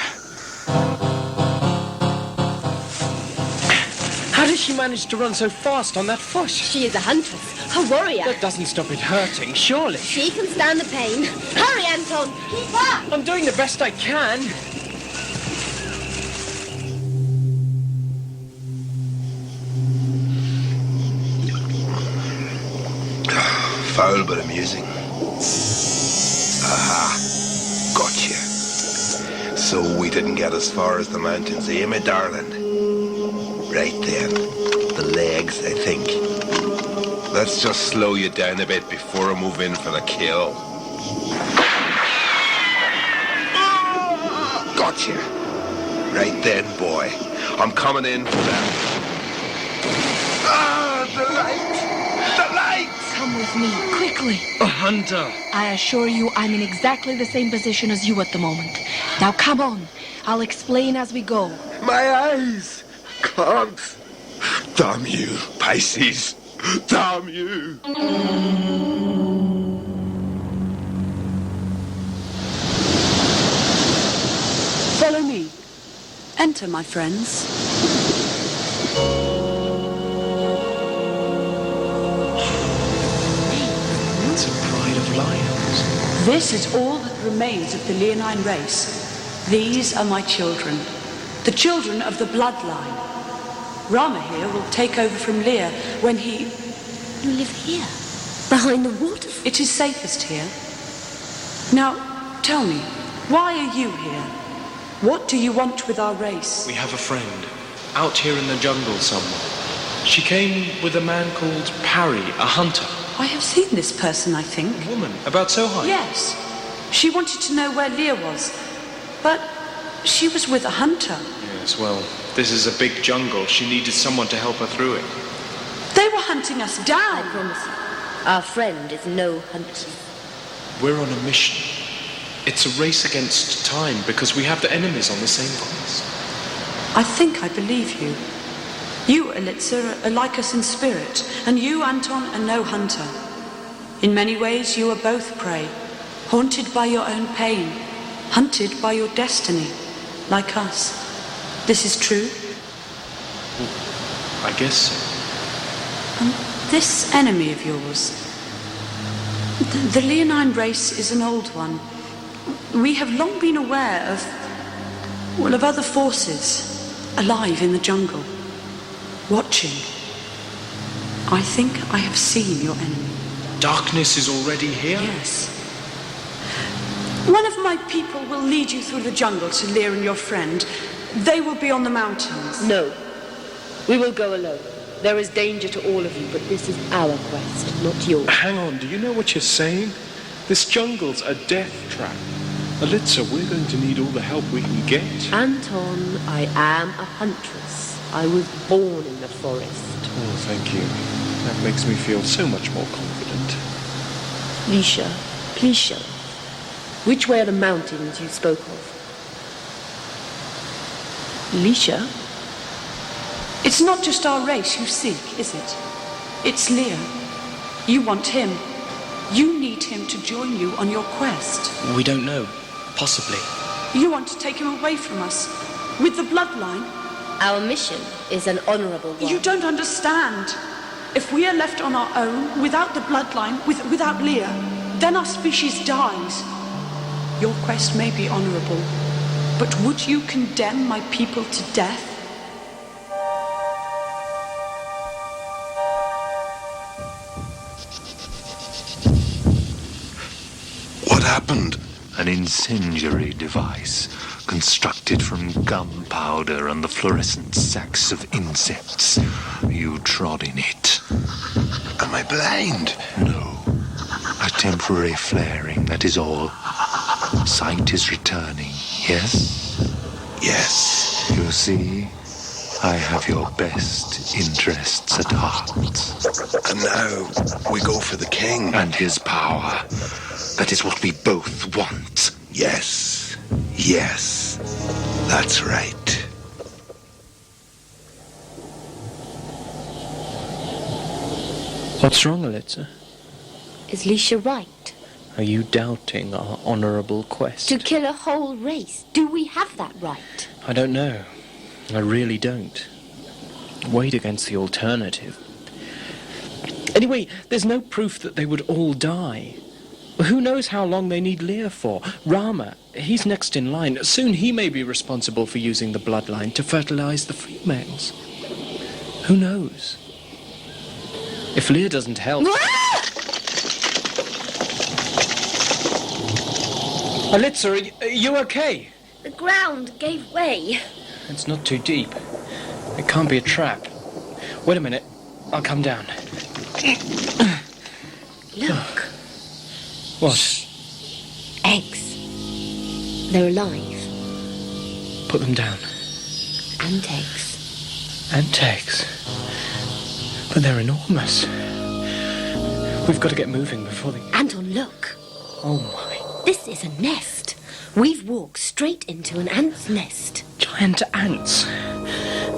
How did she manage to run so fast on that foot? She is a huntress, a warrior. That doesn't stop it hurting, surely. She can stand the pain. Hurry, Anton! Keep up! I'm doing the best I can. Foul but amusing. Aha. Gotcha. So we didn't get as far as the mountains, eh, my darling? Right then. The legs, I think. Let's just slow you down a bit before I move in for the kill. Gotcha. Right then, boy. I'm coming in for that. The light! The light! Come with me, quickly. A hunter. I assure you I'm in exactly the same position as you at the moment. Now come on. I'll explain as we go. My eyes! Can't. Damn you, Piices. Damn you. Follow me. Enter, my friends. It's a pride of lions. This is all that remains of the Leonine race. These are my children, the children of the bloodline. Rama here will take over from Lear when he... You live here, behind the waterfall. It is safest here. Now, tell me, why are you here? What do you want with our race? We have a friend, out here in the jungle somewhere. She came with a man called Parry, a hunter. I have seen this person, I think. A woman, about so high? Yes. She wanted to know where Lear was, but she was with a hunter. Yes, well, this is a big jungle. She needed someone to help her through it. They were hunting us down. I promise you, our friend is no hunter. We're on a mission. It's a race against time because we have the enemies on the same quest. I think I believe you. You, Elitza, are like us in spirit, and you, Anton, are no hunter. In many ways, you are both prey, haunted by your own pain, hunted by your destiny, like us. This is true? I guess so. And this enemy of yours, the Leonine race is an old one. We have long been aware of other forces alive in the jungle, watching. I think I have seen your enemy. Darkness is already here? Yes. One of my people will lead you through the jungle to Lear and your friend. They will be on the mountains. No. We will go alone. There is danger to all of you, but this is our quest, not yours. Hang on, do you know what you're saying? This jungle's a death trap. Elitza, we're going to need all the help we can get. Anton, I am a huntress. I was born in the forest. Oh, thank you. That makes me feel so much more confident. Lisha, please show us. Which way are the mountains you spoke of? Lisha? It's not just our race you seek, is it? It's Lear. You want him. You need him to join you on your quest. We don't know. Possibly. You want to take him away from us. With the bloodline. Our mission is an honorable one. You don't understand. If we are left on our own, without the bloodline, without Lear, then our species dies. Your quest may be honorable, but would you condemn my people to death? What happened? An incendiary device constructed from gunpowder and the fluorescent sacs of insects. You trod in it. Am I blind? No. A temporary flaring, that is all. Sight is returning, yes? Yes. You see, I have your best interests at heart. And now we go for the king. And his power. That is what we both want. Yes. Yes. That's right. What's wrong, Elitza? Is Lisha right? Are you doubting our honourable quest? To kill a whole race, do we have that right? I don't know. I really don't. Weighed against the alternative. Anyway, there's no proof that they would all die. Who knows how long they need Lear for? Rama, he's next in line. Soon he may be responsible for using the bloodline to fertilize the females. Who knows? If Lear doesn't help... Elitza, are you okay? The ground gave way. It's not too deep. It can't be a trap. Wait a minute. I'll come down. Look. What? Eggs. They're alive. Put them down. And eggs. And eggs. But they're enormous. We've got to get moving before they... Anton, look. Oh, my. This is a nest. We've walked straight into an ant's nest. Giant ants.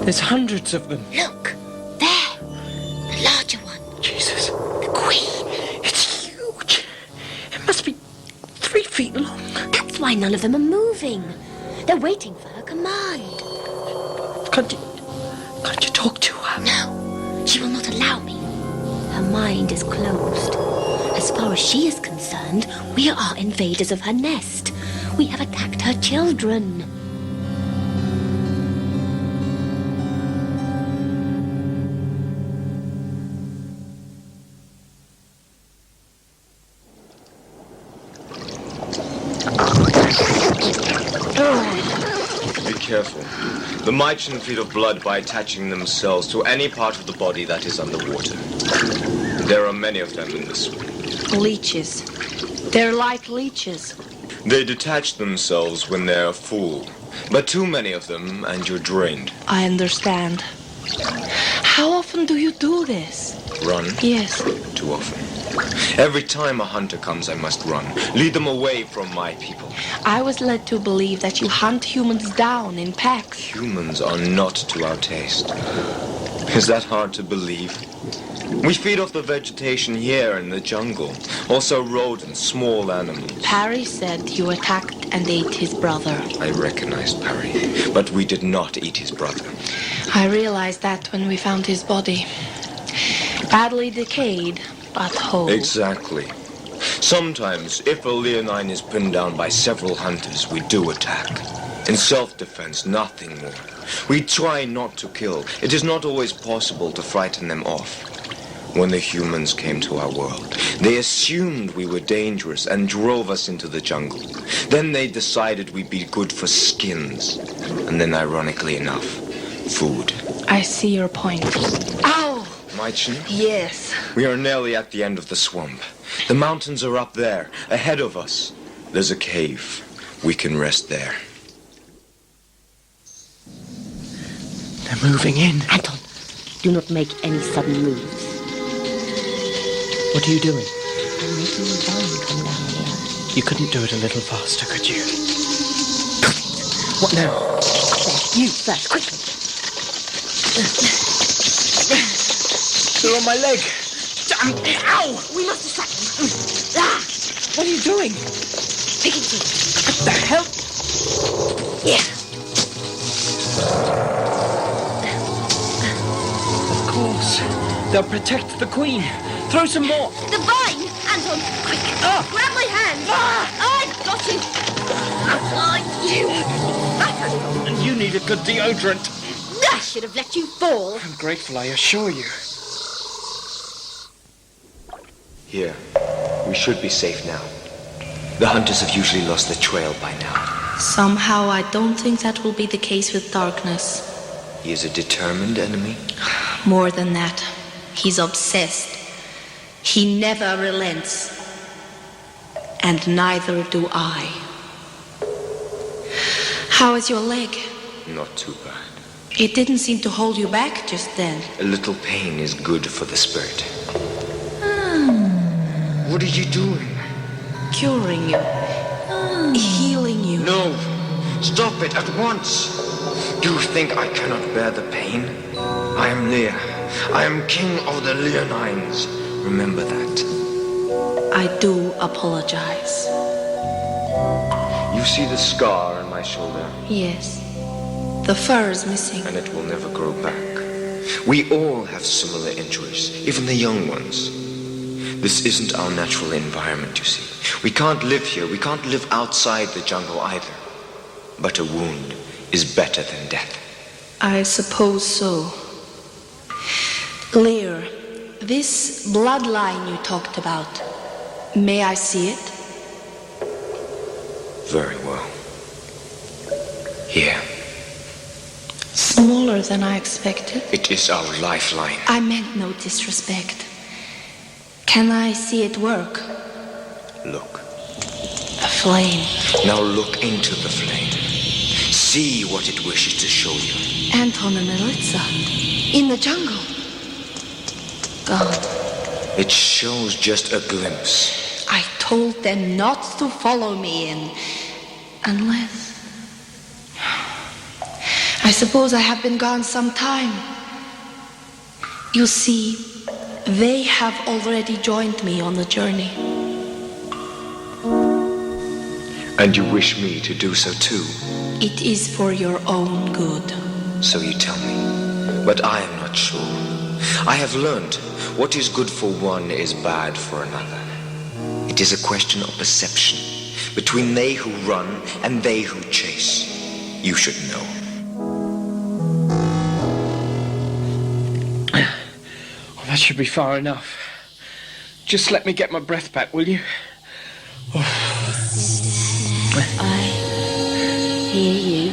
There's hundreds of them. Look. There. The larger one. Jesus. The queen. It's huge. It must be 3 feet long. That's why none of them are moving. They're waiting for her command. Can't you talk to her? No. She will not allow me. Her mind is closed. As far as she is concerned, we are invaders of her nest. We have attacked her children. Be careful. The Mychin feed off blood by attaching themselves to any part of the body that is underwater. There are many of them in the swamp. Leeches. They're like leeches. They detach themselves when they're full, but too many of them and you're drained. I understand. How often do you do this? Run? Yes. Too often. Every time a hunter comes, I must run. Lead them away from my people. I was led to believe that you hunt humans down in packs. Humans are not to our taste. Is that hard to believe? We feed off the vegetation here in the jungle. Also rodents, small animals. Parry said you attacked and ate his brother. I recognized Parry, but we did not eat his brother. I realized that when we found his body. Badly decayed, but whole. Exactly. Sometimes, if a leonine is pinned down by several hunters, we do attack. In self-defense, nothing more. We try not to kill. It is not always possible to frighten them off. When the humans came to our world, they assumed we were dangerous and drove us into the jungle. Then they decided we'd be good for skins. And then, ironically enough, food. I see your point. Ow! Mychin? Yes. We are nearly at the end of the swamp. The mountains are up there, ahead of us. There's a cave. We can rest there. They're moving in. Anton, do not make any sudden moves. What are you doing? I'm making the vine come down here. You couldn't do it a little faster, could you? What now? There, you first, quickly. They're on my leg. Damn! Ow! We must distract them. Ah! What are you doing? Picking through. What the hell? Yeah. Of course. They'll protect the queen. Throw some more. The vine! Anton, quick! Grab my hand! I've got you! You bastard! And you need a good deodorant. I should have let you fall. I'm grateful, I assure you. Here. We should be safe now. The hunters have usually lost the trail by now. Somehow I don't think that will be the case with Darkness. He is a determined enemy? More than that. He's obsessed. He never relents. And neither do I. How is your leg? Not too bad. It didn't seem to hold you back just then. A little pain is good for the spirit. What are you doing? Curing you. Healing you. No! Stop it at once! Do you think I cannot bear the pain? I am Lear. I am king of the Leonines. Remember that. I do apologize. You see the scar on my shoulder? Yes. The fur is missing. And it will never grow back. We all have similar injuries, even the young ones. This isn't our natural environment, you see. We can't live here. We can't live outside the jungle either. But a wound is better than death. I suppose so. Lear, this bloodline you talked about, may I see it? Very well. Here. Smaller than I expected. It is our lifeline. I meant no disrespect. Can I see it work? Look. A flame. Now look into the flame. See what it wishes to show you. Anton and Elitza. In the jungle. Gone. It shows just a glimpse. I told them not to follow me in. Unless... I suppose I have been gone some time. You see, they have already joined me on the journey. And you wish me to do so too? It is for your own good. So you tell me. But I am not sure. I have learned what is good for one is bad for another. It is a question of perception between they who run and they who chase. You should know. Oh, that should be far enough. Just let me get my breath back, will you? I hear you.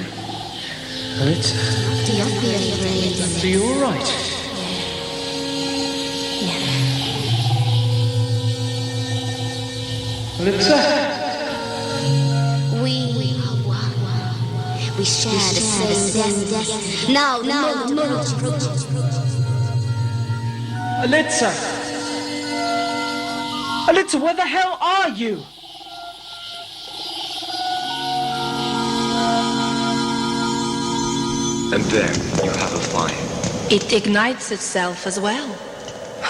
Elitza, are you all right? Elitza? We share the same destiny. Now, no. Elitza! Elitza, where the hell are you? And there you have a fire. It ignites itself as well.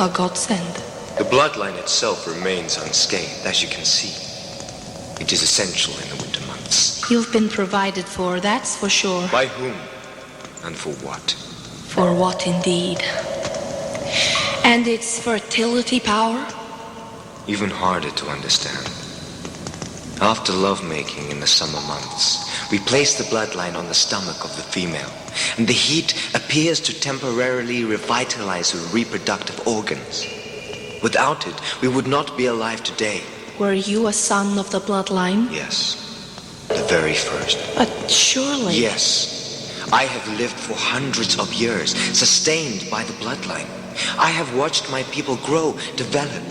A godsend. The bloodline itself remains unscathed, as you can see. It is essential in the winter months. You've been provided for, that's for sure. By whom? And for what? For what indeed? And its fertility power? Even harder to understand. After lovemaking in the summer months, we place the bloodline on the stomach of the female, and the heat appears to temporarily revitalize her reproductive organs. Without it, we would not be alive today. Were you a son of the bloodline? Yes, the very first. But surely... Yes, I have lived for hundreds of years, sustained by the bloodline. I have watched my people grow, develop.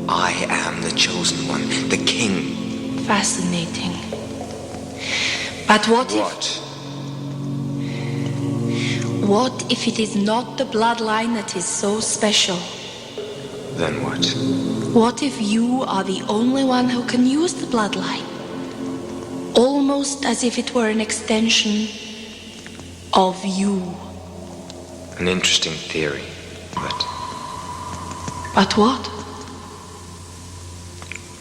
I am the chosen one, the king. Fascinating. But what if it is not the bloodline that is so special? Then what? What if you are the only one who can use the bloodline? Almost as if it were an extension of you. An interesting theory, but... But what?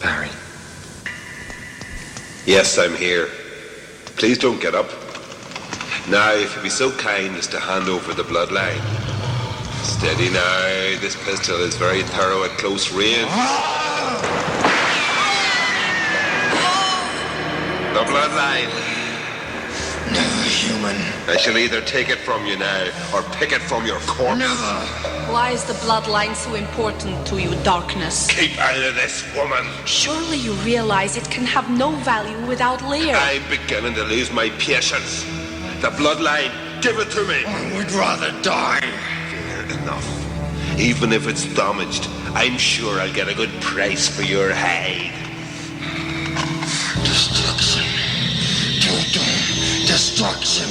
Barry. Yes, I'm here. Please don't get up. Now, if you'd be so kind as to hand over the bloodline. Steady now. This pistol is very thorough at close range. The bloodline. Never human. I shall either take it from you now or pick it from your corpse. Never. Why is the bloodline so important to you, Darkness? Keep out of this, woman. Surely you realize it can have no value without Lear. I'm beginning to lose my patience. The bloodline, give it to me. I would rather die. Fair enough. Even if it's damaged, I'm sure I'll get a good price for your hide. Destruction. Total destruction.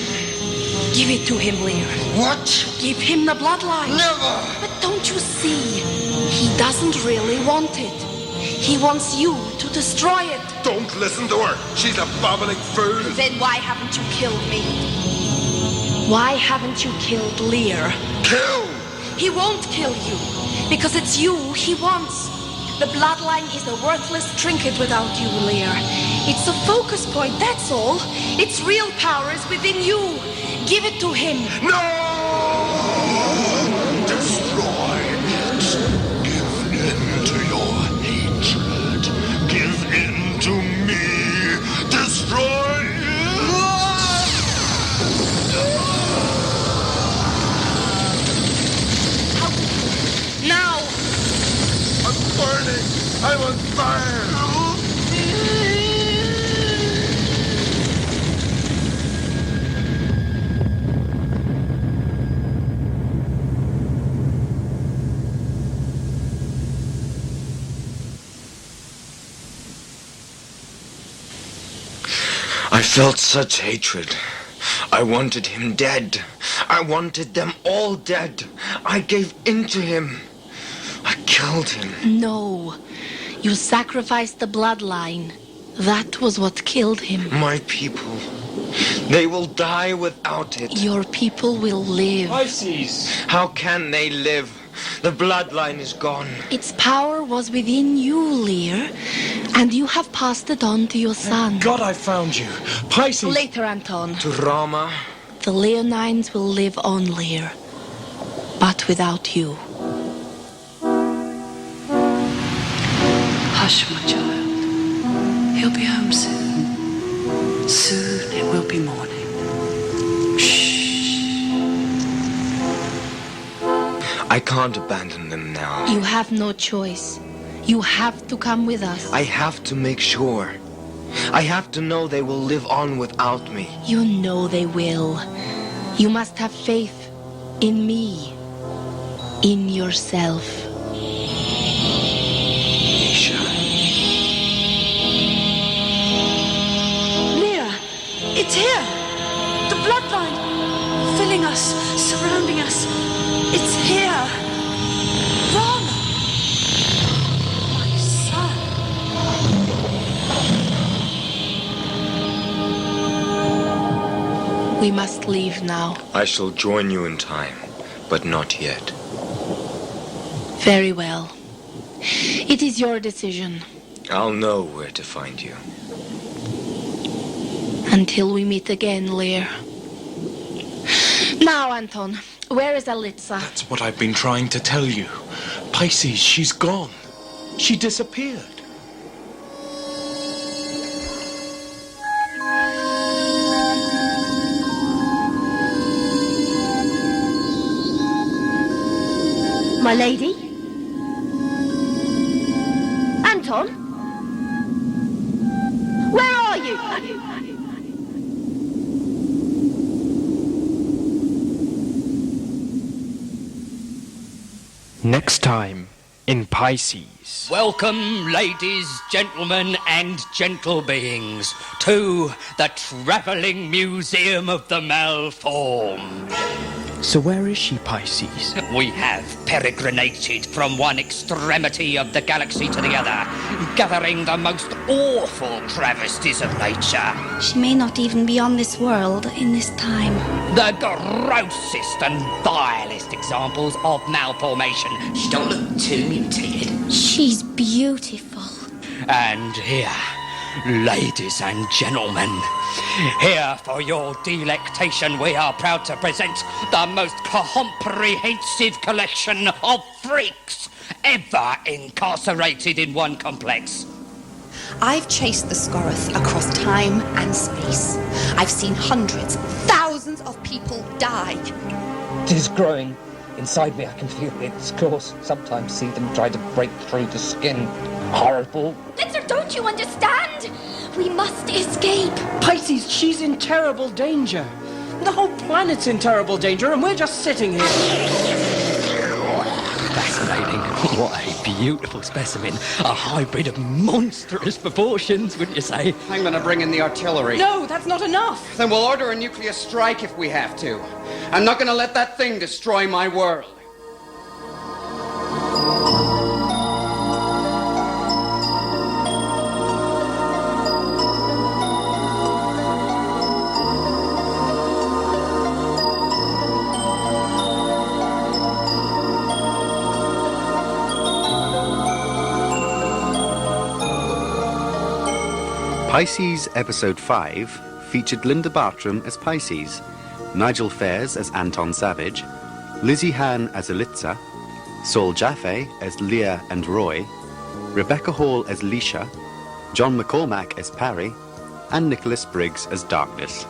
Give it to him, Lear. What? Give him the bloodline. Never. But don't you see? He doesn't really want it. He wants you to destroy it. Don't listen to her. She's a babbling fool. Then why haven't you killed me? Why haven't you killed Lear? Kill! He won't kill you, because it's you he wants. The bloodline is a worthless trinket without you, Lear. It's a focus point, that's all. Its real power is within you. Give it to him. No! Destroy it. Give in to your hatred. Give in to me. Destroy it. Now! I'm burning. I'm on fire. felt such hatred. I wanted him dead. I wanted them all dead. I gave in to him. I killed him. No. You sacrificed the bloodline. That was what killed him. My people. They will die without it. Your people will live. Piices! How can they live? The bloodline is gone. Its power was within you, Lear, and you have passed it on to your son. God, I found you. Piices! Later, Anton. To Rama. The Leonines will live on, Lear, but without you. Hush, my child. He'll be home soon. Soon it will be morning. I can't abandon them now. You have no choice. You have to come with us. I have to make sure. I have to know they will live on without me. You know they will. You must have faith in me, in yourself. Isha. Leah, it's here. The bloodline, filling us, surrounding us. It's here. Rama, my son. We must leave now. I shall join you in time, but not yet. Very well. It is your decision. I'll know where to find you. Until we meet again, Lear. Now, Anton, where is Alitza? That's what I've been trying to tell you. Piices, she's gone. She disappeared. My lady? Anton? Where are you? Next time in Piices. Welcome, ladies, gentlemen, and gentle beings, to the Travelling Museum of the Malformed. So where is she, Piices? We have peregrinated from one extremity of the galaxy to the other, gathering the most awful travesties of nature. She may not even be on this world in this time. The grossest and vilest examples of malformation. She don't look too mutated. She's beautiful. And here, ladies and gentlemen, here for your delectation, we are proud to present the most comprehensive collection of freaks ever incarcerated in one complex. I've chased the Scoreth across time and space. I've seen hundreds, thousands of people die. It is growing. Inside me I can feel its course. Sometimes see them try to break through the skin. Horrible. Litzer, don't you understand? We must escape. Piices, she's in terrible danger. The whole planet's in terrible danger, and we're just sitting here. Fascinating. What a beautiful specimen. A hybrid of monstrous proportions, wouldn't you say? I'm gonna bring in the artillery. No, that's not enough. Then we'll order a nuclear strike if we have to. I'm not gonna let that thing destroy my world. Piices Episode 5 featured Linda Bartram as Piices, Nigel Fairs as Anton Savage, Lizzie Hahn as Alitza, Saul Jaffe as Leah and Roy, Rebecca Hall as Leisha, John McCormack as Parry, and Nicholas Briggs as Darkness.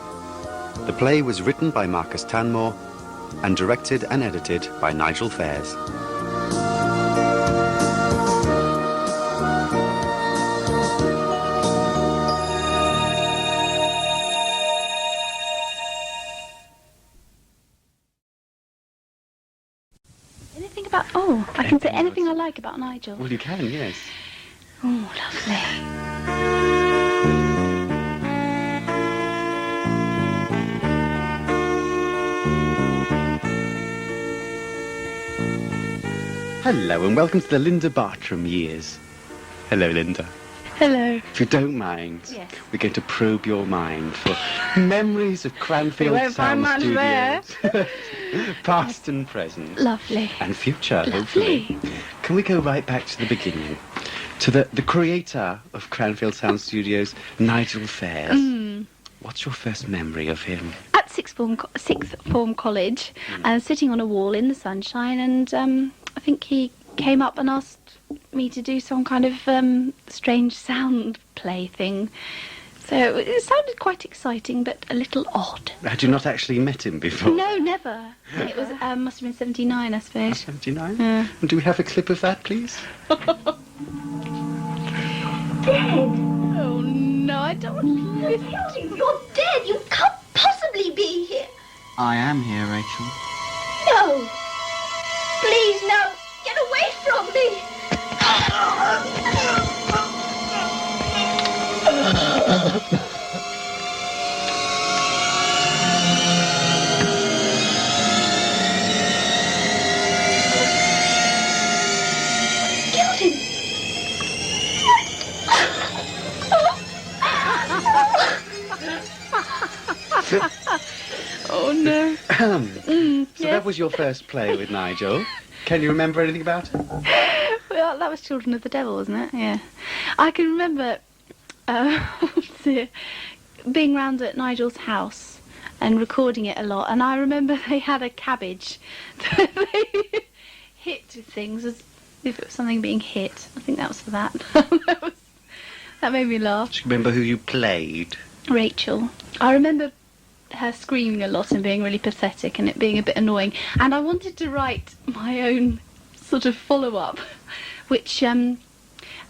The play was written by Marcus Tanmore and directed and edited by Nigel Fairs. I can say anything I like about Nigel. Well, you can, yes. Oh, lovely. Hello and welcome to the Linda Bartram years. Hello, Linda. Hello. If you don't mind, Yes. we're going to probe your mind for memories of Cranfield won't find Sound much there. Studios. Past and present. Lovely. And future, Lovely. hopefully. Can we go right back to the beginning? To the creator of Cranfield Sound Studios, Nigel Fairs. What's your first memory of him? At sixth form college, and sitting on a wall in the sunshine, and I think he came up and asked me to do some kind of strange sound play thing. So it sounded quite exciting, but a little odd. Had you not actually met him before? No, never. It was must have been 79, I suppose. 79? Yeah. And do we have a clip of that, please? Oh no, I don't want to listen. You're dead. You can't possibly be here. I am here, Rachel. No. Please, no. Get away from me. Killed him. Oh no. So that was your first play with Nigel. Can you remember anything about it? Well, that was Children of the Devil, wasn't it? Yeah. I can remember being round at Nigel's house and recording it a lot. And I remember they had a cabbage that they hit with things as if it was something being hit. I think that was for that. That made me laugh. Do you remember who you played? Rachel. I remember her screaming a lot and being really pathetic and it being a bit annoying. And I wanted to write my own sort of follow-up, which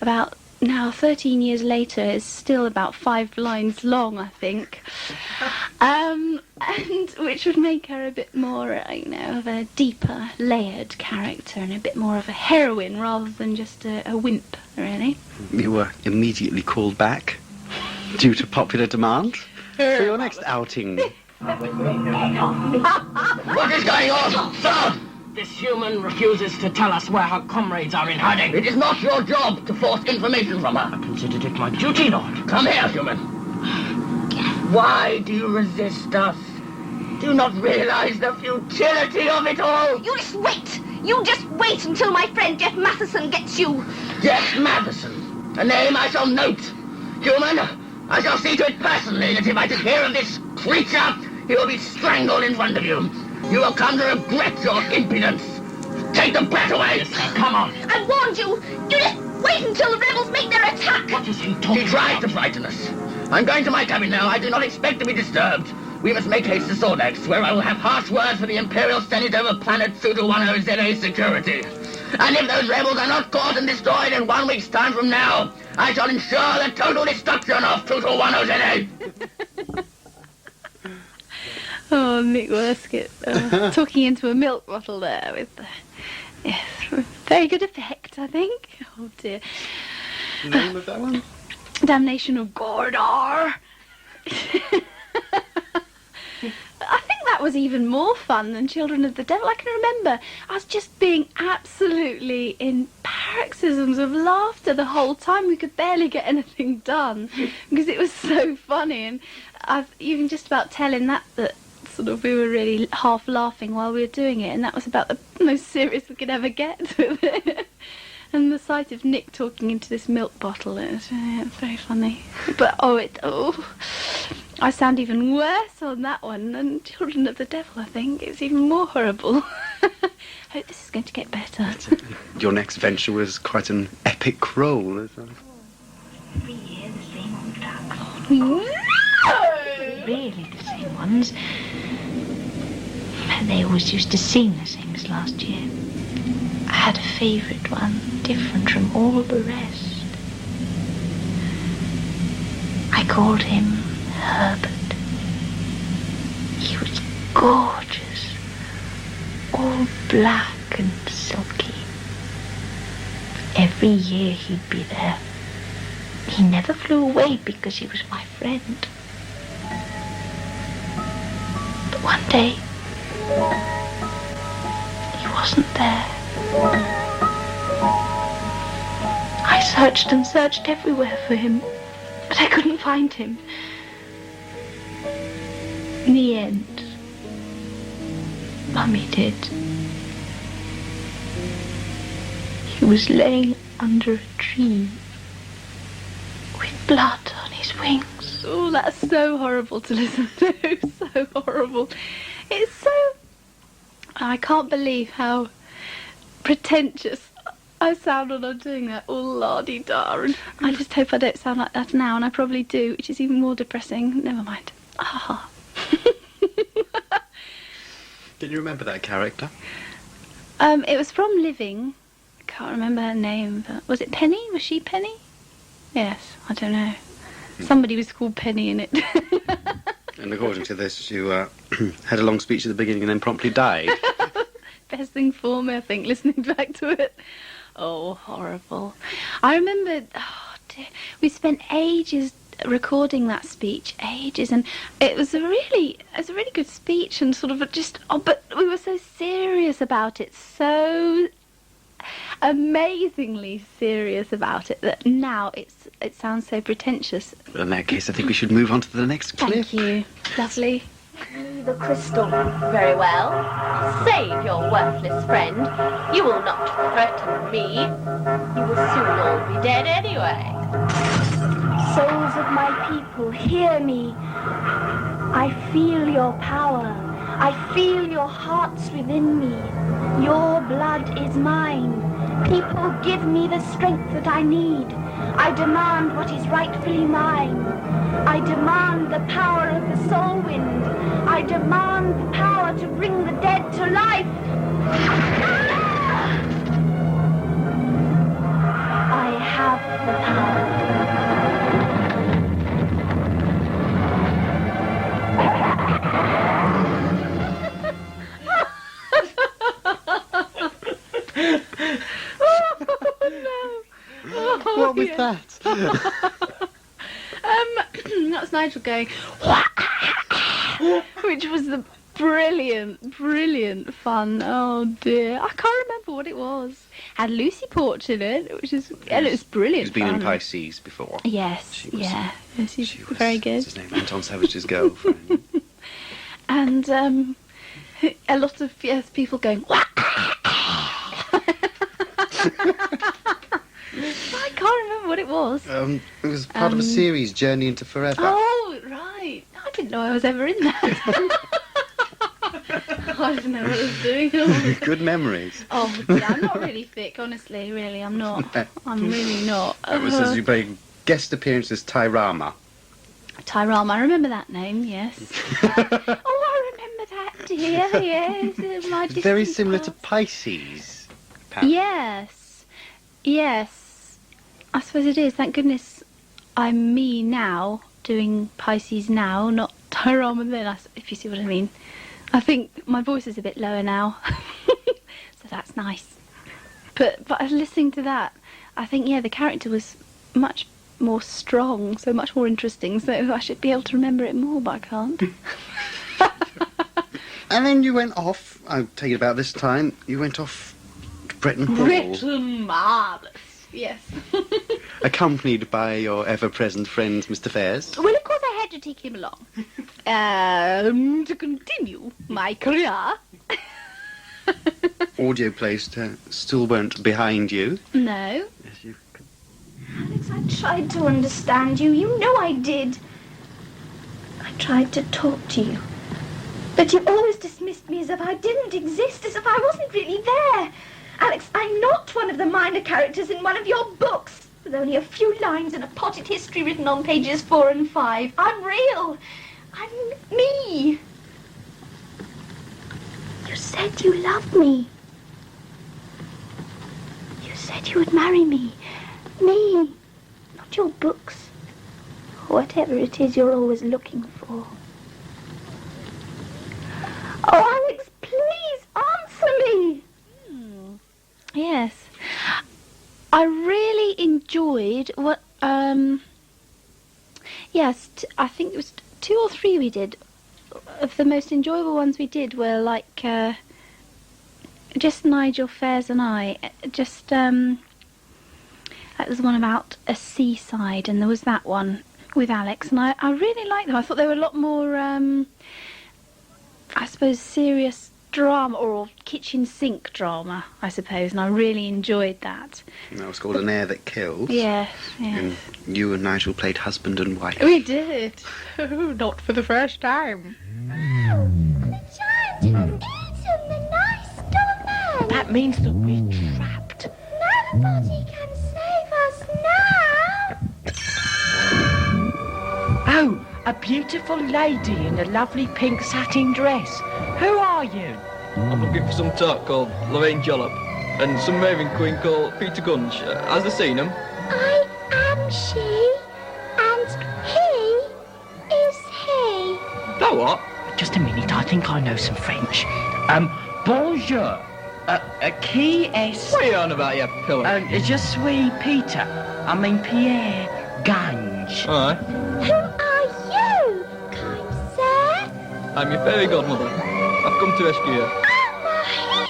about now 13 years later is still about 5 lines long, I think. And which would make her a bit more, of a deeper, layered character and a bit more of a heroine rather than just a wimp, really. You were immediately called back due to popular demand for your next outing. What is going on? Sir! This human refuses to tell us where her comrades are in hiding. It is not your job to force information from her. I considered it my duty, Lord. Come here, human. Why do you resist us? Do you not realize the futility of it all? You just wait. You just wait until my friend Jeff Matheson gets you. Jeff Matheson. A name I shall note. Human, I shall see to it personally that if I should hear of this creature, he will be strangled in front of you. You will come to regret your impudence. Take the bat away. Yes, sir. Come on. I warned you. You just wait until the rebels make their attack. What is he talking about? He tried to frighten us. I'm going to my cabin now. I do not expect to be disturbed. We must make haste to Sordax, where I will have harsh words for the Imperial Senate over planet Sutu-10ZA security. And if those rebels are not caught and destroyed in 1 week's time from now, I shall ensure the total destruction of Sutu-10ZA. Oh, Nick Worskett, talking into a milk bottle there with yes, very good effect, I think. Oh dear. Name of that one? Damnation of Gordor. I think that was even more fun than Children of the Devil. I can remember I was just being absolutely in paroxysms of laughter the whole time. We could barely get anything done because it was so funny, and I've even just about telling that sort of we were really half laughing while we were doing it, and that was about the most serious we could ever get with it. And the sight of Nick talking into this milk bottle, it was very funny. But I sound even worse on that one than Children of the Devil, I think. It's even more horrible. I hope this is going to get better. Your next venture was quite an epic role. Every year the same old ducks. No! Really the same ones. They always used to sing the same as last year. I had a favourite one, different from all the rest. I called him Herbert. He was gorgeous, all black and silky. Every year he'd be there. He never flew away because he was my friend. But one day, he wasn't there. I searched and searched everywhere for him, but I couldn't find him. In the end, Mummy did. He was laying under a tree with blood on his wings. Oh, that's so horrible to listen to. So horrible. It's so... I can't believe how pretentious I sound when I'm doing that. Oh, la-di-da. And I just hope I don't sound like that now, and I probably do, which is even more depressing. Never mind. Ah. Can you remember that character? It was from Living. I can't remember her name, but was it Penny? Was she Penny? Yes, I don't know. Somebody was called Penny in it. And according to this, you had a long speech at the beginning and then promptly died. Best thing for me, I think, listening back to it. Oh, horrible. I remember, oh dear, we spent ages recording that speech, ages, and it was a really good speech, and sort of just, but we were so serious about it, so amazingly serious about it, that now it sounds so pretentious. In that case, I think we should move on to the next clip. Thank you. Lovely. The crystal. Very well. Save your worthless friend. You will not threaten me. You will soon all be dead anyway. Souls of my people, hear me. I feel your power. I feel your hearts within me. Your blood is mine. People, give me the strength that I need. I demand what is rightfully mine. I demand the power of the soul wind. I demand the power to bring the dead to life. I have the power. What was that? That's Nigel going, which was the brilliant fun. Oh dear, I can't remember what it was. Had Lucy Porch in it, which is, and it was brilliant. She's been fun. in Piices before. Yes, yeah, she's very good. What's his name? Anton Savage's girlfriend. And a lot of people going. I can't remember what it was. It was part of a series, Journey into Forever. Oh, right. I didn't know I was ever in that. I didn't know what I was doing. Good memories. Oh, yeah, I'm not really thick, honestly, really, I'm not. I'm really not. It was as you made guest appearance as Tyrama. Tyrama, I remember that name, yes. Oh, I remember that, dear, yes. My Very similar to Piices, perhaps. Yes. I suppose it is. Thank goodness I'm me now, doing Piices now, not Tyrama then, if you see what I mean. I think my voice is a bit lower now, so that's nice. But listening to that, I think, yeah, the character was much more strong, so much more interesting, so I should be able to remember it more, but I can't. And then you went off, I'll tell you about this time, you went off to Bretton Hall. Bretton, marvellous, yes. Accompanied by your ever-present friend, Mr. Fairs. Well, of course I had to take him along. To continue my career. Audio placed still weren't behind you. No. Yes, you... Alex, I tried to understand you. You know I did. I tried to talk to you. But you always dismissed me as if I didn't exist, as if I wasn't really there. Alex, I'm not one of the minor characters in one of your books, with only a few lines and a potted history written on pages 4 and 5. I'm real. I'm me. You said you loved me. You said you would marry me. Me, not your books. Whatever it is you're always looking for. Oh, Alex, please answer me. Yes. I really enjoyed what, yes, I think it was 2 or 3 we did. Of the most enjoyable ones we did were like, just Nigel Fairs and I. Just that was one about a seaside, and there was that one with Alex, and I really liked them. I thought they were a lot more, I suppose, serious drama, or kitchen sink drama, I suppose, and I really enjoyed that. And that was called An Air That Kills. Yeah, yeah. And you and Nigel played husband and wife. We did. Not for the first time. That means that we're trapped. Nobody can save us now. Oh, a beautiful lady in a lovely pink satin dress. Who are you? I'm looking for some tart called Lorraine Jollop and some Raven Queen called Peter Gunge. Has they seen him? I am she, and he is he. That what? Just a minute, I think I know some French. Bonjour. Qui est... What are you on about, you pillar? Je suis Peter. I mean Pierre Gange. Alright. Who are you, kind sir? I'm your fairy godmother. I've come to rescue you. I'm a hero.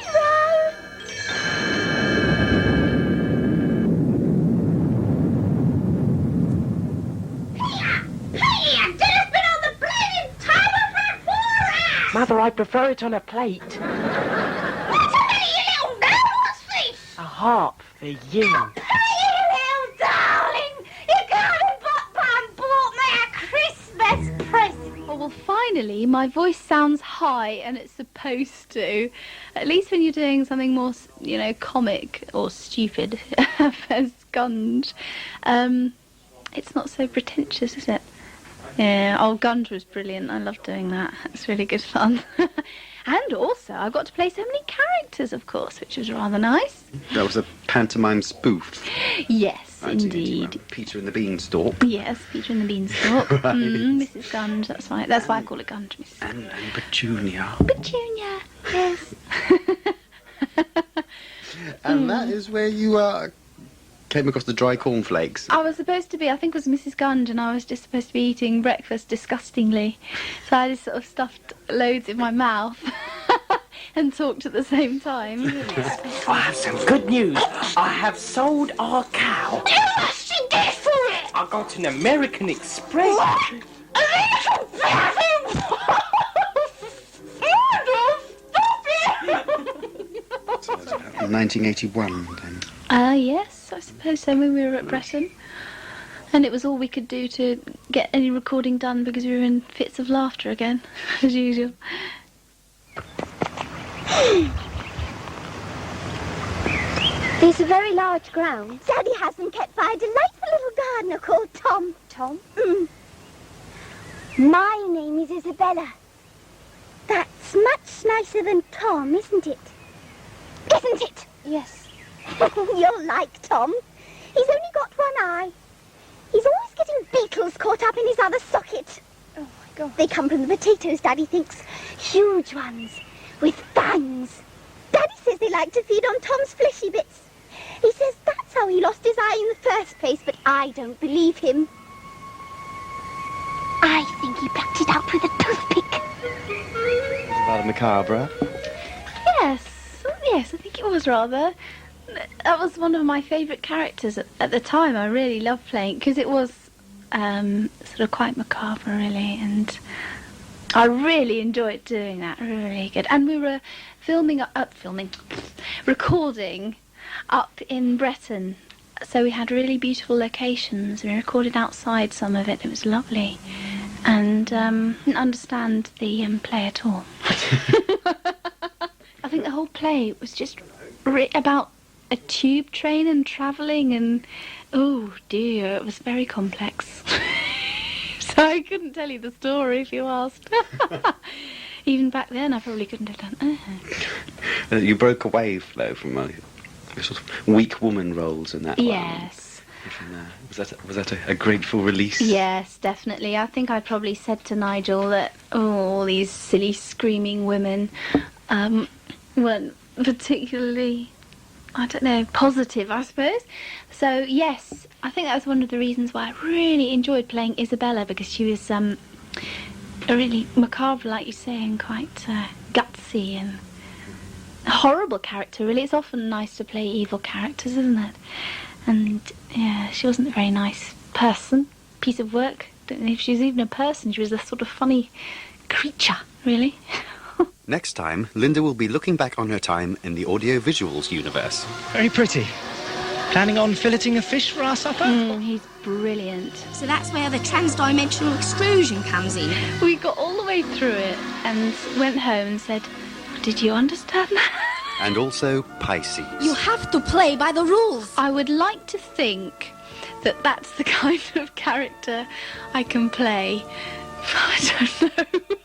Hey, dinner's been on the bloody table for 4 hours. Mother, I prefer it on a plate. What's the matter, you little nervous? A harp for you. You little darling. You came and bought me a Christmas present. Oh, well, finally, my voice sounds high, and it's supposed to. At least when you're doing something more, comic or stupid, as Gunge. It's not so pretentious, is it? Yeah, Gunge was brilliant. I loved doing that. It's really good fun. And also, I got to play so many characters, of course, which was rather nice. That was a pantomime spoof. Yes, indeed. Peter and the Beanstalk. Yes, Peter and the Beanstalk. Right. Mrs. Gunge, that's right. That's why I call it Gunge, Mrs. And Petunia. Petunia, yes. And that is where you came across the dry cornflakes. I was supposed to be, I think it was Mrs. Gunge, and I was just supposed to be eating breakfast disgustingly. So I just sort of stuffed loads in my mouth and talked at the same time. I have some good news. I have sold our cow. How much did you get for it? I got an American Express. What? A little baby? So that's about 1981 then. Yes, I suppose so, when we were at Bretton. And it was all we could do to get any recording done because we were in fits of laughter again, as usual. There's a very large ground. Daddy has them kept by a delightful little gardener called Tom. Tom? My name is Isabella. That's much nicer than Tom, isn't it? Isn't it? Yes. You'll like Tom. He's only got one eye. He's always getting beetles caught up in his other socket. Oh, my God. They come from the potatoes, Daddy thinks. Huge ones, with fangs. Daddy says they like to feed on Tom's fleshy bits. He says that's how he lost his eye in the first place, but I don't believe him. I think he plucked it out with a toothpick. Rather macabre. Yes, I think it was rather. That was one of my favourite characters at the time. I really loved playing because it was sort of quite macabre, really, and I really enjoyed doing that. Really good. And we were recording up in Bretton, so we had really beautiful locations. We recorded outside some of it. It was lovely, and didn't understand the play at all. I think the whole play was just about a tube train and travelling, and oh dear, it was very complex. So I couldn't tell you the story if you asked. Even back then I probably couldn't have done it. You broke away, Flo, from sort of weak woman roles in that one. Yes. Was that a grateful release? Yes, definitely. I think I probably said to Nigel that all these silly screaming women weren't particularly, I don't know, positive, I suppose. So, yes, I think that was one of the reasons why I really enjoyed playing Isabella, because she was a really macabre, like you say, and quite gutsy, and horrible character, really. It's often nice to play evil characters, isn't it? And, yeah, she wasn't a very nice person. Piece of work. Don't know if she was even a person. She was a sort of funny creature, really. Next time, Linda will be looking back on her time in the audio-visuals universe. Very pretty. Planning on filleting a fish for our supper? He's brilliant. So that's where the trans-dimensional extrusion comes in. We got all the way through it and went home and said, did you understand that? And also Piices. You have to play by the rules. I would like to think that that's the kind of character I can play. I don't know.